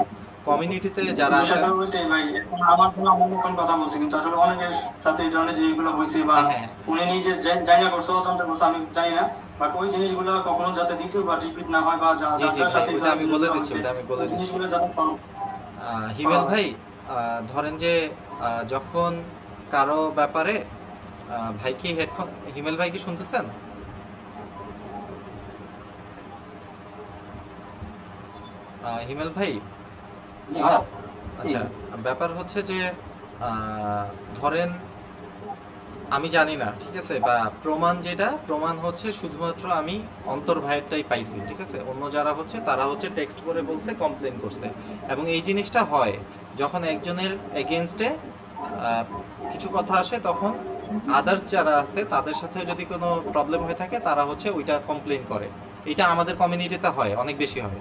Speaker 1: কমিউনিটিতে যারা আছে
Speaker 2: বিষয়টা ওইটাই ভাই। এখন আমার কোনো অন্য কথা বলছি, কিন্তু আসলে অনেকের সাথে এই ধরনের যেগুলো হয়েছে বা
Speaker 1: হ্যাঁ,
Speaker 2: উনি নিজে জানি না করছে অজান্তে করছে আমি জানি না, বাট ওই জিনিসগুলো কখনো যাতে দ্বিতীয়বার রিপিট না হয় বা
Speaker 1: জি জি
Speaker 2: যার
Speaker 1: ভাই,
Speaker 2: সাথে
Speaker 1: ওটা আমি বলে দিচ্ছি, ওটা আমি বলে দিচ্ছি।
Speaker 2: জিনিসগুলো যাতে
Speaker 1: হিমেল ভাই, ধরেন যে যখন কারো ব্যাপারে ভাই কি হেডফোন, হিমেল ভাই কি শুনতেছেন? হিমেল ভাই, আচ্ছা ব্যাপার হচ্ছে যে ধরেন আমি জানি না, ঠিক আছে, বা প্রমাণ যেটা প্রমাণ হচ্ছে শুধুমাত্র আমি অন্তর ভাইয়েরটাই পাইছি, ঠিক আছে, অন্য যারা হচ্ছে তারা হচ্ছে টেক্সট করে বলছে, কমপ্লেন করছে। এবং এই জিনিসটা হয় যখন একজনের এগেনস্টে কিছু কথা আসে, তখন আদার্স যারা আছে তাদের সাথে যদি কোনো প্রবলেম হয়ে থাকে তারা হচ্ছে ওইটা কমপ্লেন করে। এটা আমাদের কমিউনিটিতে হয়, অনেক বেশি হয়।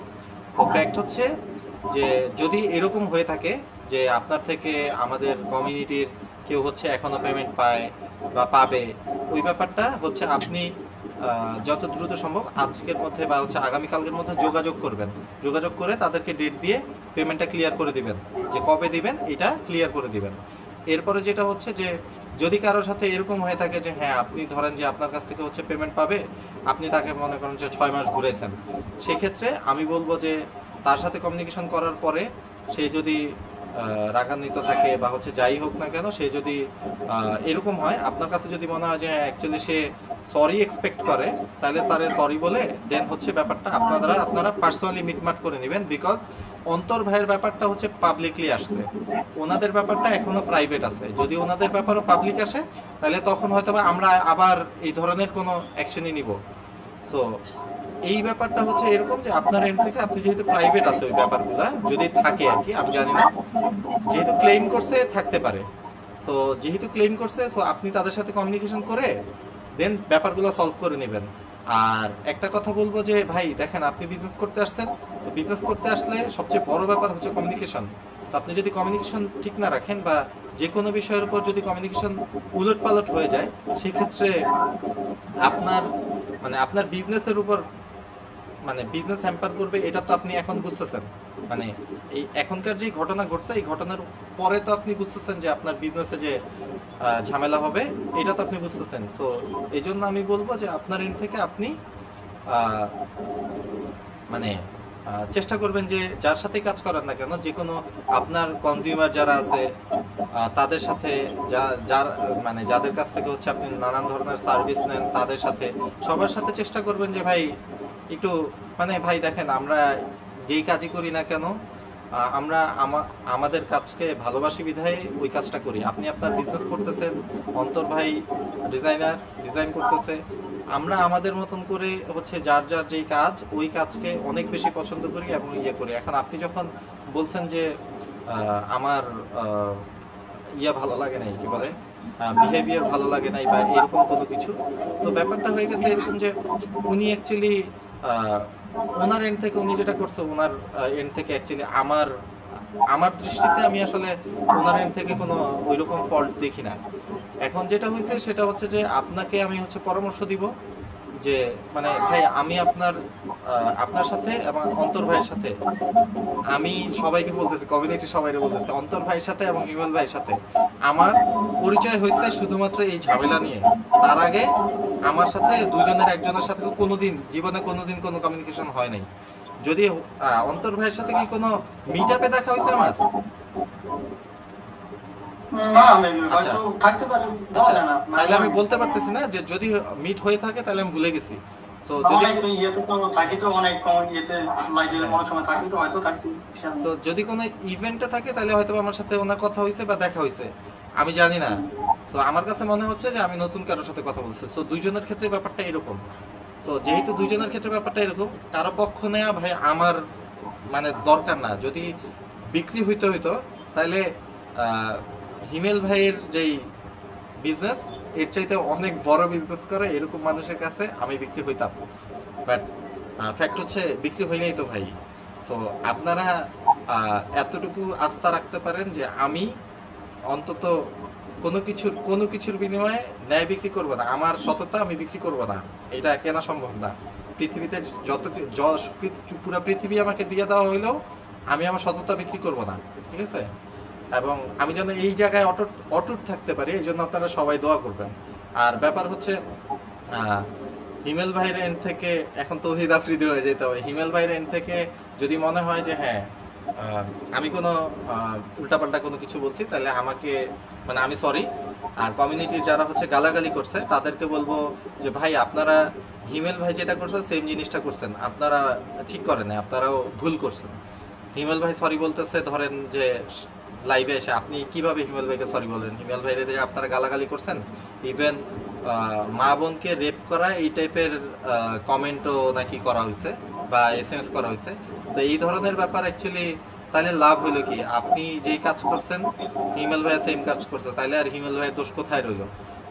Speaker 1: তো ফ্যাক্ট হচ্ছে যে যদি এরকম হয়ে থাকে যে আপনার থেকে আমাদের কমিউনিটির কেউ হচ্ছে এখনো পেমেন্ট পায় বা পাবে, ওই ব্যাপারটা হচ্ছে আপনি যত দ্রুত সম্ভব আজকের মধ্যে বা হচ্ছে আগামীকালকের মধ্যে যোগাযোগ করবেন। যোগাযোগ করে তাদেরকে ডেট দিয়ে পেমেন্টটা ক্লিয়ার করে দিবেন, যে কবে দিবেন এটা ক্লিয়ার করে দিবেন। এরপরে যেটা হচ্ছে যে যদি কারোর সাথে এরকম হয়ে থাকে যে হ্যাঁ আপনি ধরেন যে আপনার কাছ থেকে হচ্ছে পেমেন্ট পাবে, আপনি তাকে মনে করেন যে 6 মাস ঘুরেছেন, সেক্ষেত্রে আমি বলবো যে তার সাথে কমিউনিকেশন করার পরে সে যদি রাগান্বিত থাকে বা হচ্ছে যাই হোক না কেন, সে যদি এরকম হয় আপনার কাছে যদি মনে হয় যে অ্যাকচুয়ালি সে সরি এক্সপেক্ট করে, তাহলে স্যারে সরি বলে দেন হচ্ছে ব্যাপারটা আপনারা পার্সোনালি মিটমাট করে নেবেন। বিকজ অন্তর ভাইয়ের ব্যাপারটা হচ্ছে পাবলিকলি আসছে, ওনাদের ব্যাপারটা এখনো প্রাইভেট আছে। যদি ওনাদের ব্যাপারও পাবলিক আসে তাহলে তখন হয়তো বা আমরা আবার এই ধরনের কোনো অ্যাকশনই নিব। সো এই ব্যাপারটা হচ্ছে এরকম যে আপনার এন্ড থেকে আপনি যেহেতু প্রাইভেট আছে ওই ব্যাপারগুলো যদি থাকে আর কি, আমি জানি না, যেহেতু ক্লেম করছে থাকতে পারে। সো যেহেতু ক্লেম করছে, সো আপনি তাদের সাথে কমিউনিকেশন করে দেন ব্যাপারগুলো সলভ করে নেবেন। আর একটা কথা বলবো যে ভাই দেখেন, আপনি বিজনেস করতে আসছেন, তো বিজনেস করতে আসলে সবচেয়ে বড় ব্যাপার হচ্ছে কমিউনিকেশন। সো আপনি যদি কমিউনিকেশন ঠিক না রাখেন বা যে কোনো বিষয়ের উপর যদি কমিউনিকেশন উলটপালট হয়ে যায়, সেক্ষেত্রে আপনার আপনার বিজনেসের উপর বিজনেস হ্যাম্পার করবে। এটা তো আপনি এখন বুঝতেছেন, মানে এই এখনকার যে ঘটনা ঘটছে এই ঘটনার পরে তো আপনি বুঝতেছেন যে আপনার বিজনেসে যে ঝামেলা হবে, এটা তো আপনি বুঝতেছেন। সো এই জন্য আমি বলবো যে আপনার এন্ড থেকে আপনি আহ, চেষ্টা করবেন যে যার সাথে কাজ করেন না কেন, যে কোনো আপনার কনজিউমার যারা আছে তাদের সাথে, যার যাদের কাছ থেকে হচ্ছে আপনি নানান ধরনের সার্ভিস নেন, তাদের সাথে সবার সাথে চেষ্টা করবেন যে ভাই একটু ভাই দেখেন, আমরা যেই কাজই করি না কেন আমরা আমাদের কাজকে ভালোবাসি বিধায় ওই কাজটা করি। আপনি আপনার বিজনেস করতেছেন, অন্তর ভাই ডিজাইন করতেছে, আমরা আমাদের মতন করে হচ্ছে যার যার যেই কাজ ওই কাজকে অনেক বেশি পছন্দ করি এবং ইয়ে করি। এখন আপনি যখন বলছেন যে আমার ভালো লাগে নাই, কি বলে বিহেভিয়ার ভালো লাগে নাই বা এরকম কোনো কিছু, তো ব্যাপারটা হয়ে গেছে এরকম যে উনি অ্যাকচুয়ালি ওনার এন্ড থেকে উনি যেটা করছে, ওনার এন্ড থেকে অ্যাকচুয়ালি আমার দৃষ্টিতে আমি আসলে ওনার এন্ড থেকে কোনো ওইরকম ফল্ট দেখি না। এখন যেটা হয়েছে সেটা হচ্ছে যে আপনাকে আমি হচ্ছে পরামর্শ দিব যে ভাই আমি আপনার সাথে এবং অন্তর ভাইয়ের সাথে, আমি সবাইকে বলতেছি, কমিউনিটি সবাইকে বলতেছি, অন্তর ভাইয়ের সাথে এবং হিমেল ভাইয়ের সাথে আমার পরিচয় হয়েছে শুধুমাত্র এই ঝামেলা নিয়ে। তার আগে আমার সাথে দুজনের একজনের সাথে জীবনে কোনোদিন কোনো কমিউনিকেশন হয় নাই। যদি অন্তর ভাইয়ের সাথে কি কোনো মিট আপে দেখা হয়েছে আমার?
Speaker 2: না, হয়তো থাকতে পারে, বলা যায় না।
Speaker 1: তাহলে আমি বলতে পারতেছি না যে যদি মিট হয়ে থাকে তাহলে আমি ভুলে গেছি। সো যদি
Speaker 2: থাকি তো অনেক কম ইয়েতে লাইভে অনেক সময় থাকি, তো হয়তো থাকছি।
Speaker 1: সো যদি কোনো ইভেন্টে থাকে তাহলে হয়তো আমার সাথে ওনার কথা হয়েছে বা দেখা হয়েছে, আমি জানি না। সো আমার কাছে মনে হচ্ছে যে আমি নতুন কারোর সাথে কথা বলছি। সো দুইজনের ক্ষেত্রে ব্যাপারটা এরকম। সো যেহেতু দুইজনের ক্ষেত্রে ব্যাপারটা এরকম, কারো পক্ষ নেওয়া ভাই আমার দরকার না। যদি বিক্রি হইতো তাহলে হিমেল ভাইয়ের যেই বিজনেস এর চাইতে অনেক বড় বিজনেস করে এরকম মানুষের কাছে আমি বিক্রি হইতাম, বাট ফ্যাক্ট হচ্ছে বিক্রি হয় নাই তো ভাই। সো আপনারা এতটুকু আস্থা রাখতে পারেন যে আমি অন্তত কোনো কিছুর বিনিময়ে ন্যায় বিক্রি করবো না। আমার সততা আমি বিক্রি করবো না, এটা কেনা সম্ভব না। পৃথিবীতে পুরো পৃথিবী আমাকে দিয়ে দেওয়া হইলেও আমি আমার সততা বিক্রি করবো না, ঠিক আছে? এবং আমি যেন এই জায়গায় অটুট থাকতে পারি, এই জন্য আপনারা সবাই দোয়া করবেন। আর ব্যাপার হচ্ছে হিমেল ভাইয়ের এন্ড থেকে এখন তৌহিদ আফ্রিদি হয়ে যেতে হবে। হিমেল ভাইয়ের এন্ড থেকে যদি মনে হয় যে হ্যাঁ আমি কোনো উল্টাপাল্টা কোনো কিছু বলছি, তাহলে আমাকে আমি সরি। আর কমিউনিটির যারা হচ্ছে গালাগালি করছে তাদেরকে বলবো যে ভাই আপনারা হিমেল ভাই যেটা করছে সেম জিনিসটা করছেন, আপনারা ঠিক করেন না, আপনারাও ভুল করছেন। হিমেল ভাই সরি বলতেছে, ধরেন যে লাইভে এসে আপনি কিভাবে হিমেল ভাইকে সরি বলবেন? হিমেল ভাইরে যে আপনারা গালাগালি করছেন, ইভেন মা বোনকে রেপ করা এই টাইপের কমেন্টও নাকি করা হয়েছে বা SMS করা হয়েছে। তো এই ধরনের ব্যাপার অ্যাকচুয়ালি তাহলে লাভ হলো কি? আপনি যেই কাজ করছেন হিমেল ভাই সেম কাজ করছে, তাহলে আর হিমেল ভাইয়ের দোষ কোথায় রইল?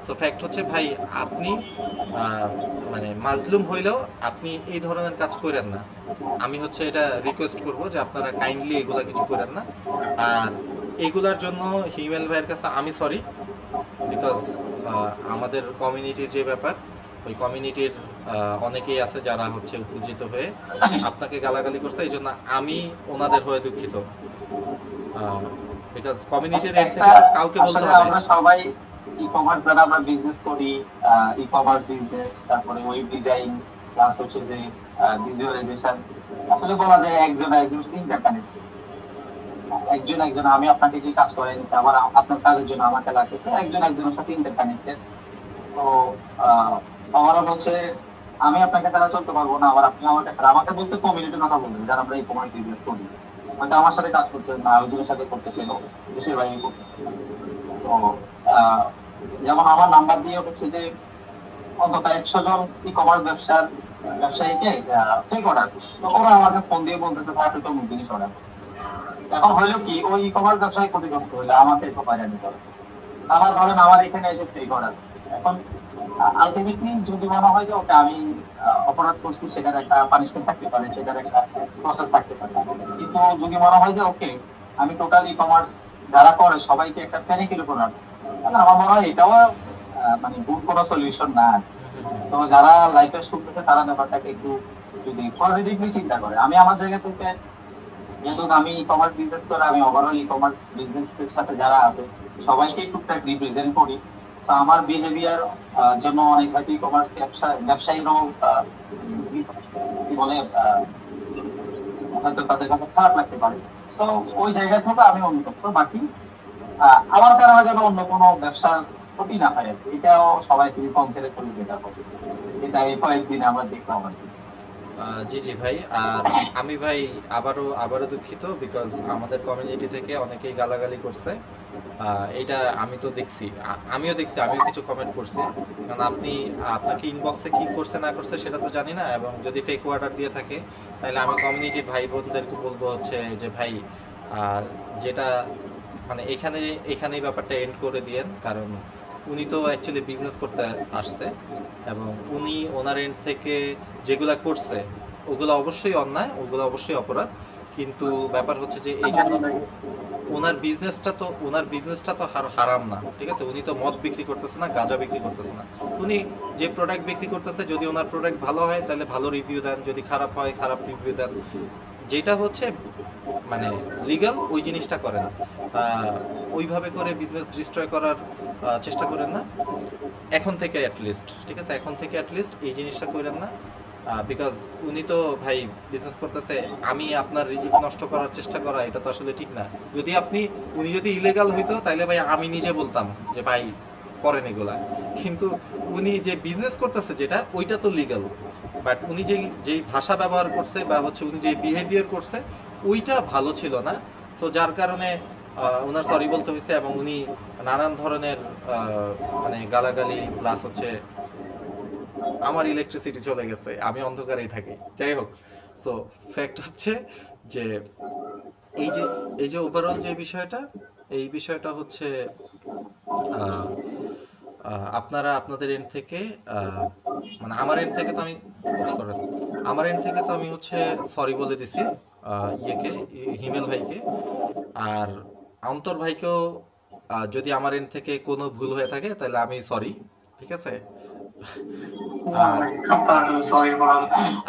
Speaker 1: সো ফ্যাক্ট হচ্ছে ভাই আপনি মাজলুম হইলেও আপনি এই ধরনের কাজ করেন না। আমি হচ্ছে এটা রিকোয়েস্ট করব যে আপনারা কাইন্ডলি এগুলা কিছু করেন না। আর এইগুলার জন্য হিমেল ভাইয়ের কাছে আমি সরি, বিকজ আমাদের কমিউনিটির যে ব্যাপার, ওই কমিউনিটির অনেকেই আছে যারা হচ্ছে উত্তেজিত হয়ে আপনাকে গালাগালি করছে, এই জন্য আমি ওনাদের হয়ে দুঃখিত। বিকজ কমিউনিটির এন্ড থেকে কাউকে বলতে হবে।
Speaker 3: আমরা সবাই ই-কমার্স দ্বারা আমরা বিজনেস করি, ই-কমার্স বিজনেস, তারপরে ওয়েব ডিজাইন, প্লাস হচ্ছে যে ভিজুয়ালাইজেশন। আসলে বলা যায় একজন ইন্টারকানেক্টেড। একজন আমি আপনাকে যে কাজ করে নিচ্ছি, আমার আপনার কাজের জন্য আমাকে লাগতেছে, একজন একজনের সাথে ইন্টারকানেক্টেড। তো আমার হচ্ছে আমি আপনাকে ছাড়া চলতে পারবো না, আবার আপনি আমাকে ছাড়া, আমাকে বলতে কমিউনিটির কথা বলবেন যারা আমরা ই-কমার্স বিজনেস করি, হয়তো আমার সাথে কাজ করছেন না, আরেকজনের সাথে করতেছিল, দেশের বাইরে করতেছিল। তো যেমন আমার নাম্বার দিয়ে হচ্ছে যে অন্তত 100 জন ই-কমার্স ব্যবসায়ীকে ফেক অর্ডার করছে। তো ওরা আমাকে ফোন দিয়ে বলতেছে ভাই তো অমুক জিনিস অর্ডার করছে। এখন হইলো কি, ওই ই-কমার্স ব্যবসায়ী ক্ষতিগ্রস্ত হইলে আমাকে একটু হয়রানি করে। আমার ধরেন আমার এখানে এসে ফেক অর্ডার করতেছে। এখন আলটিমেটলি যদি মনে হয় যে ওকে আমি অপরাধ করছি, সেটার একটা পানিশমেন্ট থাকতে পারে, সেটার একটা প্রসেস থাকতে পারে। কিন্তু যদি মনে হয় যে ওকে আমি টোটাল ই কমার্স যারা করে সবাইকে একটা প্যানিকের উপর আনে। আমার মনে হয় এটাও মানে গুড কোনো সলিউশন না। তো যারা লাইফে শুনতেছে তারা ব্যাপারটাকে একটু যদি পজিটিভলি চিন্তা করে। আমি আমার জায়গা থেকে, যেহেতু আমি ই কমার্স বিজনেস করে, আমি ওভারঅল ই কমার্স বিজনেস এর সাথে যারা আছে সবাইকে টুকটাক রিপ্রেজেন্ট করি। তো আমার বিহেভিয়ার জন্য অনেক হয়তো ই কমার্স ব্যবসায়ীরাও কি বলে হয়তো তাদের কাছে খারাপ লাগতে পারে। তো ওই জায়গা থেকে আমি অনুতপ্ত। বাকি আমার কারণে যেন অন্য কোনো ব্যবসার ক্ষতি না হয় আর কি। এটাও সবাই খুবই কনসিডার করলে যেটা হবে। এটা এই কয়েকদিন আমরা দেখলাম আর কি।
Speaker 1: জি জি ভাই, আর আমি ভাই আবারও দুঃখিত, বিকজ আমাদের কমিউনিটি থেকে অনেকেই গালাগালি করছে। এটা আমি তো দেখছি, আমিও দেখছি, আমিও কিছু কমেন্ট করছি। কারণ আপনাকে ইনবক্সে কি করছে না করছে সেটা তো জানি না, এবং যদি ফেক অর্ডার দিয়ে থাকে তাহলে আমি কমিউনিটির ভাই বোনদেরকে বলবো হচ্ছে যে ভাই, যেটা মানে এখানেই ব্যাপারটা এন্ড করে দিয়েন। কারণ উনি তো অ্যাকচুয়ালি বিজনেস করতে আসছে, এবং উনি ওনার এন্ড থেকে যেগুলা করছে ওগুলো অবশ্যই অন্যায়, ওগুলো অবশ্যই অপরাধ। কিন্তু ব্যাপার হচ্ছে যে এই জন্য ওনার বিজনেসটা তো হারাম না, ঠিক আছে? উনি তো মদ বিক্রি করতেছে না, গাঁজা বিক্রি করতেছে না। উনি যে প্রোডাক্ট বিক্রি করতেছে, যদি ওনার প্রোডাক্ট ভালো হয় তাহলে ভালো রিভিউ দেন, যদি খারাপ হয় খারাপ রিভিউ দেন। যেটা হচ্ছে মানে লিগ্যাল ওই জিনিসটা করেন। ওইভাবে করে বিজনেস ডিস্ট্রয় করার চেষ্টা করেন না এখন থেকে অ্যাটলিস্ট, ঠিক আছে? এখন থেকে অ্যাটলিস্ট এই জিনিসটা করেন না। বিকজ উনি তো ভাই বিজনেস করতেছে, আমি আপনার রিজিক নষ্ট করার চেষ্টা করা এটা তো আসলে ঠিক না। উনি যদি ইলিগাল হইতো তাহলে ভাই আমি নিজে বলতাম যে ভাই করেন এগুলা। কিন্তু উনি যে বিজনেস করতেছে যেটা, ওইটা তো লিগ্যাল। বাট উনি যেই ভাষা ব্যবহার করছে বা হচ্ছে উনি যে বিহেভিয়ার করছে ওইটা ভালো ছিল না। সো যার কারণে ওনার সরি বলতে হয়েছে, এবং উনি নানান ধরনের মানে গালাগালি প্লাস হচ্ছে আমার ইলেকট্রিসিটি চলে গেছে, আমি অন্ধকারেই থাকি, যাই হোক। সো ফ্যাক্ট হচ্ছে যে এই যে এই যে ওভারঅল যে বিষয়টা, এই বিষয়টা হচ্ছে আহ, আপনারা আপনাদের এন্ড থেকে মানে আমার এন্ড থেকে তো আমি কি করেন, আমার এন্ড থেকে তো আমি হচ্ছে সরি বলে দিছি ইয়েকে, হিমেল ভাইকে। আর অন্তর ভাইকেও যদি আমার এন্ড থেকে কোনো ভুল হয়ে থাকে তাহলে আমি সরি, ঠিক আছে? আর
Speaker 2: সরি বলার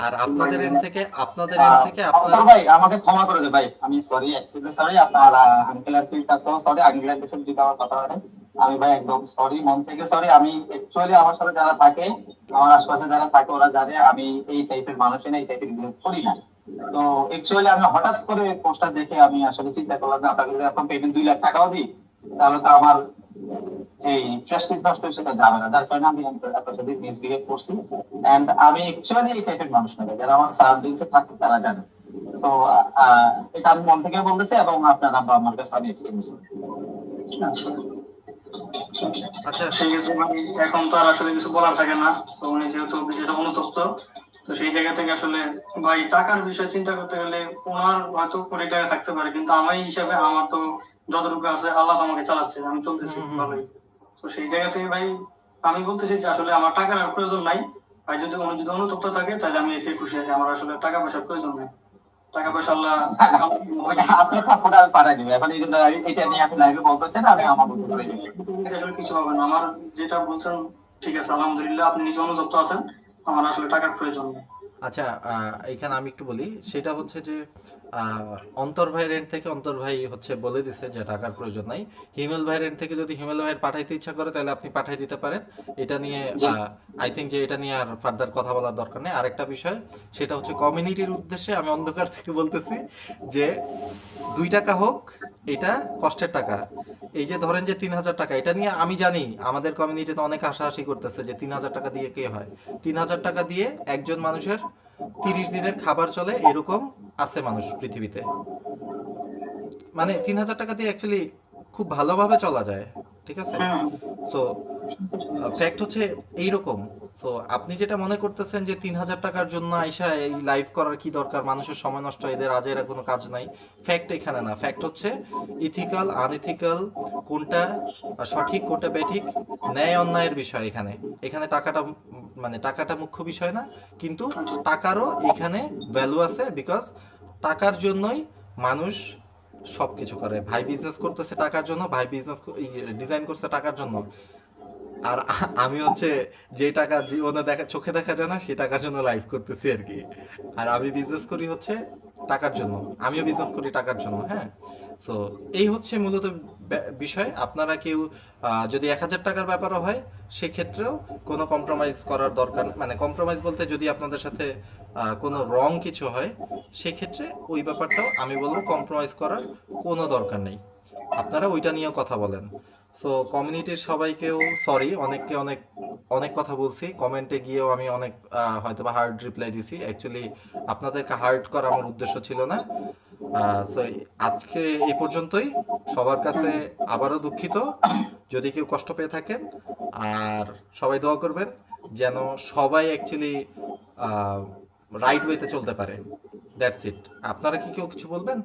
Speaker 1: আর আপনাদের
Speaker 2: ভাই,
Speaker 1: এন্ড থেকে আপনার
Speaker 3: অন্তর ভাই আমাকে ক্ষমা করে দে ভাই, আমি সরি, অ্যাকচুয়ালি সরি। আপনার আঙ্কেল আন্টির কাছেও সরি, আঙ্কেল আন্টির সাথে যদি আমার কথা হয়, আমি ভাই একদম সরি, মন থেকে সরি। আমি অ্যাকচুয়ালি আমার সাথে যারা থাকে, আমার আশপাশে যারা থাকে ওরা জানে আমি এই টাইপের মানুষ না, এই টাইপের বিহেভ করি না। তো অ্যাকচুয়ালি আমি হঠাৎ করে পোস্টটা দেখে আমি আসলে চিন্তা করলাম যে আপনাকে যদি এখন পেমেন্ট 2 লাখ টাকাও দিই তাহলে তো আমার এই প্রেস্টিজ নষ্ট হয়ে সেটা যাবে না। যার কারণে আমি আপনার সাথে মিসবিহেভ করছি। এন্ড আমি অ্যাকচুয়ালি এই টাইপের মানুষ না, যারা আমার সারাউন্ডিংসে থাকে তারা জানে। সো এটা আমি মন থেকে বলতেছি, এবং আপনার আব্বা আমার কাছে আমি এক্সপিরিয়েন্স।
Speaker 2: আচ্ছা
Speaker 1: আচ্ছা।
Speaker 2: সেই ক্ষেত্রে মানে এখন তো আর আসলে কিছু বলার থাকে না। তো উনি যেহেতু বিষয়টা অনুতপ্ত, তো সেই জায়গা থেকে আসলে ভাই টাকার বিষয় চিন্তা করতে গেলে ওনার হয়তো কোটি টাকা থাকতে পারে, কিন্তু আমার হিসাবে আমার তো যতটুকু আছে আল্লাহ তো আমাকে চালাচ্ছে, আমি চলতেছি ভালোই। তো সেই জায়গা থেকে ভাই আমি বলতেছি যে আসলে আমার টাকার আর প্রয়োজন নাই। ভাই যদি উনি যদি অনুতপ্ত থাকে তাহলে আমি এতে খুশি আছি, আমার আসলে টাকা পয়সার প্রয়োজন নাই। টাকা পয়সা আল্লাহ
Speaker 3: আপনার কাপড় আমি পাঠাই দিবে এখন, এই জন্য এটা নিয়ে আপনি লাইভে বলতে চান, আমি আমার মতো করে দিই।
Speaker 2: আসলে কিছু হবে না। আমার যেটা বলছেন ঠিক আছে, আলহামদুলিল্লাহ আপনি নিজে অনুতপ্ত আছেন, আমার আসলে টাকার প্রয়োজন নেই।
Speaker 1: আচ্ছা, এখানে আমি একটু বলি, সেটা হচ্ছে যে অন্তর ভাইয়ের এন্ড থেকে অন্তর ভাই হচ্ছে বলে দিছে যে টাকার প্রয়োজন নাই। হিমেল ভাইয়ের এন্ড থেকে যদি হিমেল ভাইয়ের পাঠাইতে ইচ্ছা করে তাহলে আপনি পাঠাই দিতে পারেন। এটা নিয়ে আই থিঙ্ক যে এটা নিয়ে আর ফার্দার কথা বলার দরকার নেই। আরেকটা বিষয়, সেটা হচ্ছে কমিউনিটির উদ্দেশ্যে আমি অন্ধকার থেকে বলতেছি যে 2 টাকা হোক, এটা কষ্টের টাকা। এই যে ধরেন যে 3,000 টাকা, এটা নিয়ে আমি জানি আমাদের কমিউনিটিতে অনেক হাসাহাসি করতেছে যে 3,000 টাকা দিয়ে কে হয়। 3,000 টাকা দিয়ে একজন মানুষের 30 দিনের খাবার চলে, এরকম আছে মানুষ পৃথিবীতে। মানে 3,000 টাকা দিয়ে অ্যাকচুয়ালি খুব ভালোভাবে চলা যায়, ঠিক আছে? সো ফ্যাক্ট হচ্ছে এইরকম। সো আপনি যেটা মনে করতেছেন যে 3,000 টাকার জন্য আইসা এই লাইভ করার কি দরকার, মানুষের সময় নষ্ট, এদের আজেরা কোনো কাজ নাই, ফ্যাক্ট এখানে না। ফ্যাক্ট হচ্ছে ইথিক্যাল আনইথিক্যাল, কোনটা সঠিক কোনটা বেঠিক, ন্যায় অন্যায়ের বিষয় এখানে। এখানে টাকাটা মানে টাকাটা মুখ্য বিষয় না, কিন্তু টাকারও এখানে ভ্যালু আছে, বিকজ টাকার জন্যই মানুষ সব কিছু করে। ভাই বিজনেস করতেছে টাকার জন্য, ভাই বিজনেস ডিজাইন করছে টাকার জন্য, আর আমি হচ্ছে যে টাকা জীবনে দেখা চোখে দেখা যায় না সেই টাকার জন্য লাইভ করতেছি আর কি। আর আমি বিজনেস করি হচ্ছে টাকার জন্য, আমিও বিজনেস করি টাকার জন্য, হ্যাঁ। সো এই হচ্ছে মূলত বিষয়। আপনারা কেউ যদি 1,000 টাকার ব্যাপারও হয় সেক্ষেত্রেও কোনো কম্প্রোমাইজ করার দরকার, মানে কম্প্রোমাইজ বলতে যদি আপনাদের সাথে কোনো রং কিছু হয় সেক্ষেত্রে ওই ব্যাপারটাও আমি বলবো কম্প্রোমাইজ করার কোনো দরকার নেই, আপনারা ওইটা নিয়েও কথা বলেন। সো কমিউনিটির সবাইকেও সরি, অনেককে অনেক অনেক কথা বলছি, কমেন্টে গিয়েও আমি অনেক হয়তো বা হার্ড রিপ্লাই দিছি। অ্যাকচুয়ালি আপনাদেরকে হার্ড করা আমার উদ্দেশ্য ছিল না। সো আজকে এই পর্যন্তই। সবার কাছে আবারও দুঃখিত যদি কেউ কষ্ট পেয়ে থাকেন, আর সবাই দোয়া করবেন যেন সবাই অ্যাকচুয়ালি রাইট ওয়েতে চলতে পারে। That's it. আপনারা কি কেউ কিছু বলবেন?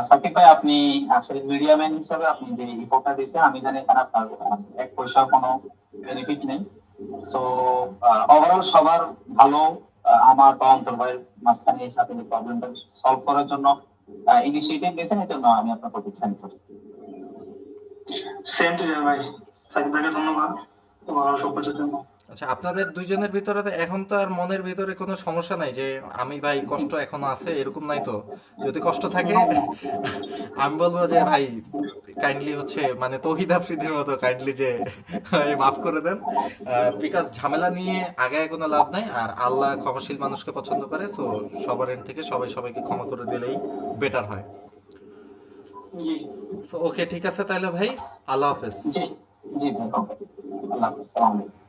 Speaker 3: সাকিব ভাই, আপনি আসলে মিডিয়া ম্যান হিসাবে আপনি যে রিপোর্টটা দিয়েছেন, আমি জানি এখানে আপনার এক পয়সা কোনো বেনিফিট নেই। সো ওভারঅল সবার ভালো, আমার বা অন্তর ভাইয়ের মাঝখানে এই সাথে প্রবলেমটা সলভ করার জন্য ইনিশিয়েটিভ নিয়েছেন, এর জন্য আমি আপনার প্রতি থ্যাংক করছি।
Speaker 2: সেম টু ইউ ভাই, সাকিব ভাইকে ধন্যবাদ তোমার সব কিছুর জন্য।
Speaker 1: আচ্ছা, আপনাদের দুইজনের ভিতরে তো এখন তো আর মনের ভিতরে কোনো সমস্যা নাই যে আমি ভাই কষ্ট এখনো আছে, এরকম নাই তো? যদি কষ্ট থাকে আমি বলবো যে ভাই কাইন্ডলি হচ্ছে মানে তৌহিদ আফ্রিদির মতো কাইন্ডলি যে মাফ করে দেন, বিকজ ঝামেলা নিয়ে আগায় কোনো লাভ নাই, আর আল্লাহ ক্ষমাশীল মানুষকে পছন্দ করে। সো সবার এন্ড থেকে সবাই সবাইকে ক্ষমা করে দিলেই বেটার হয়।
Speaker 2: জি
Speaker 1: সো ওকে, ঠিক আছে তাহলে ভাই, আল্লাহ হাফেজ।
Speaker 3: জি জি ভাই, ওকে, আল্লাহ হাফেজ, আসসালামু আলাইকুম।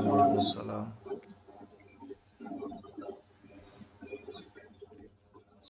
Speaker 1: ওয়ালাইকুম আসসালাম।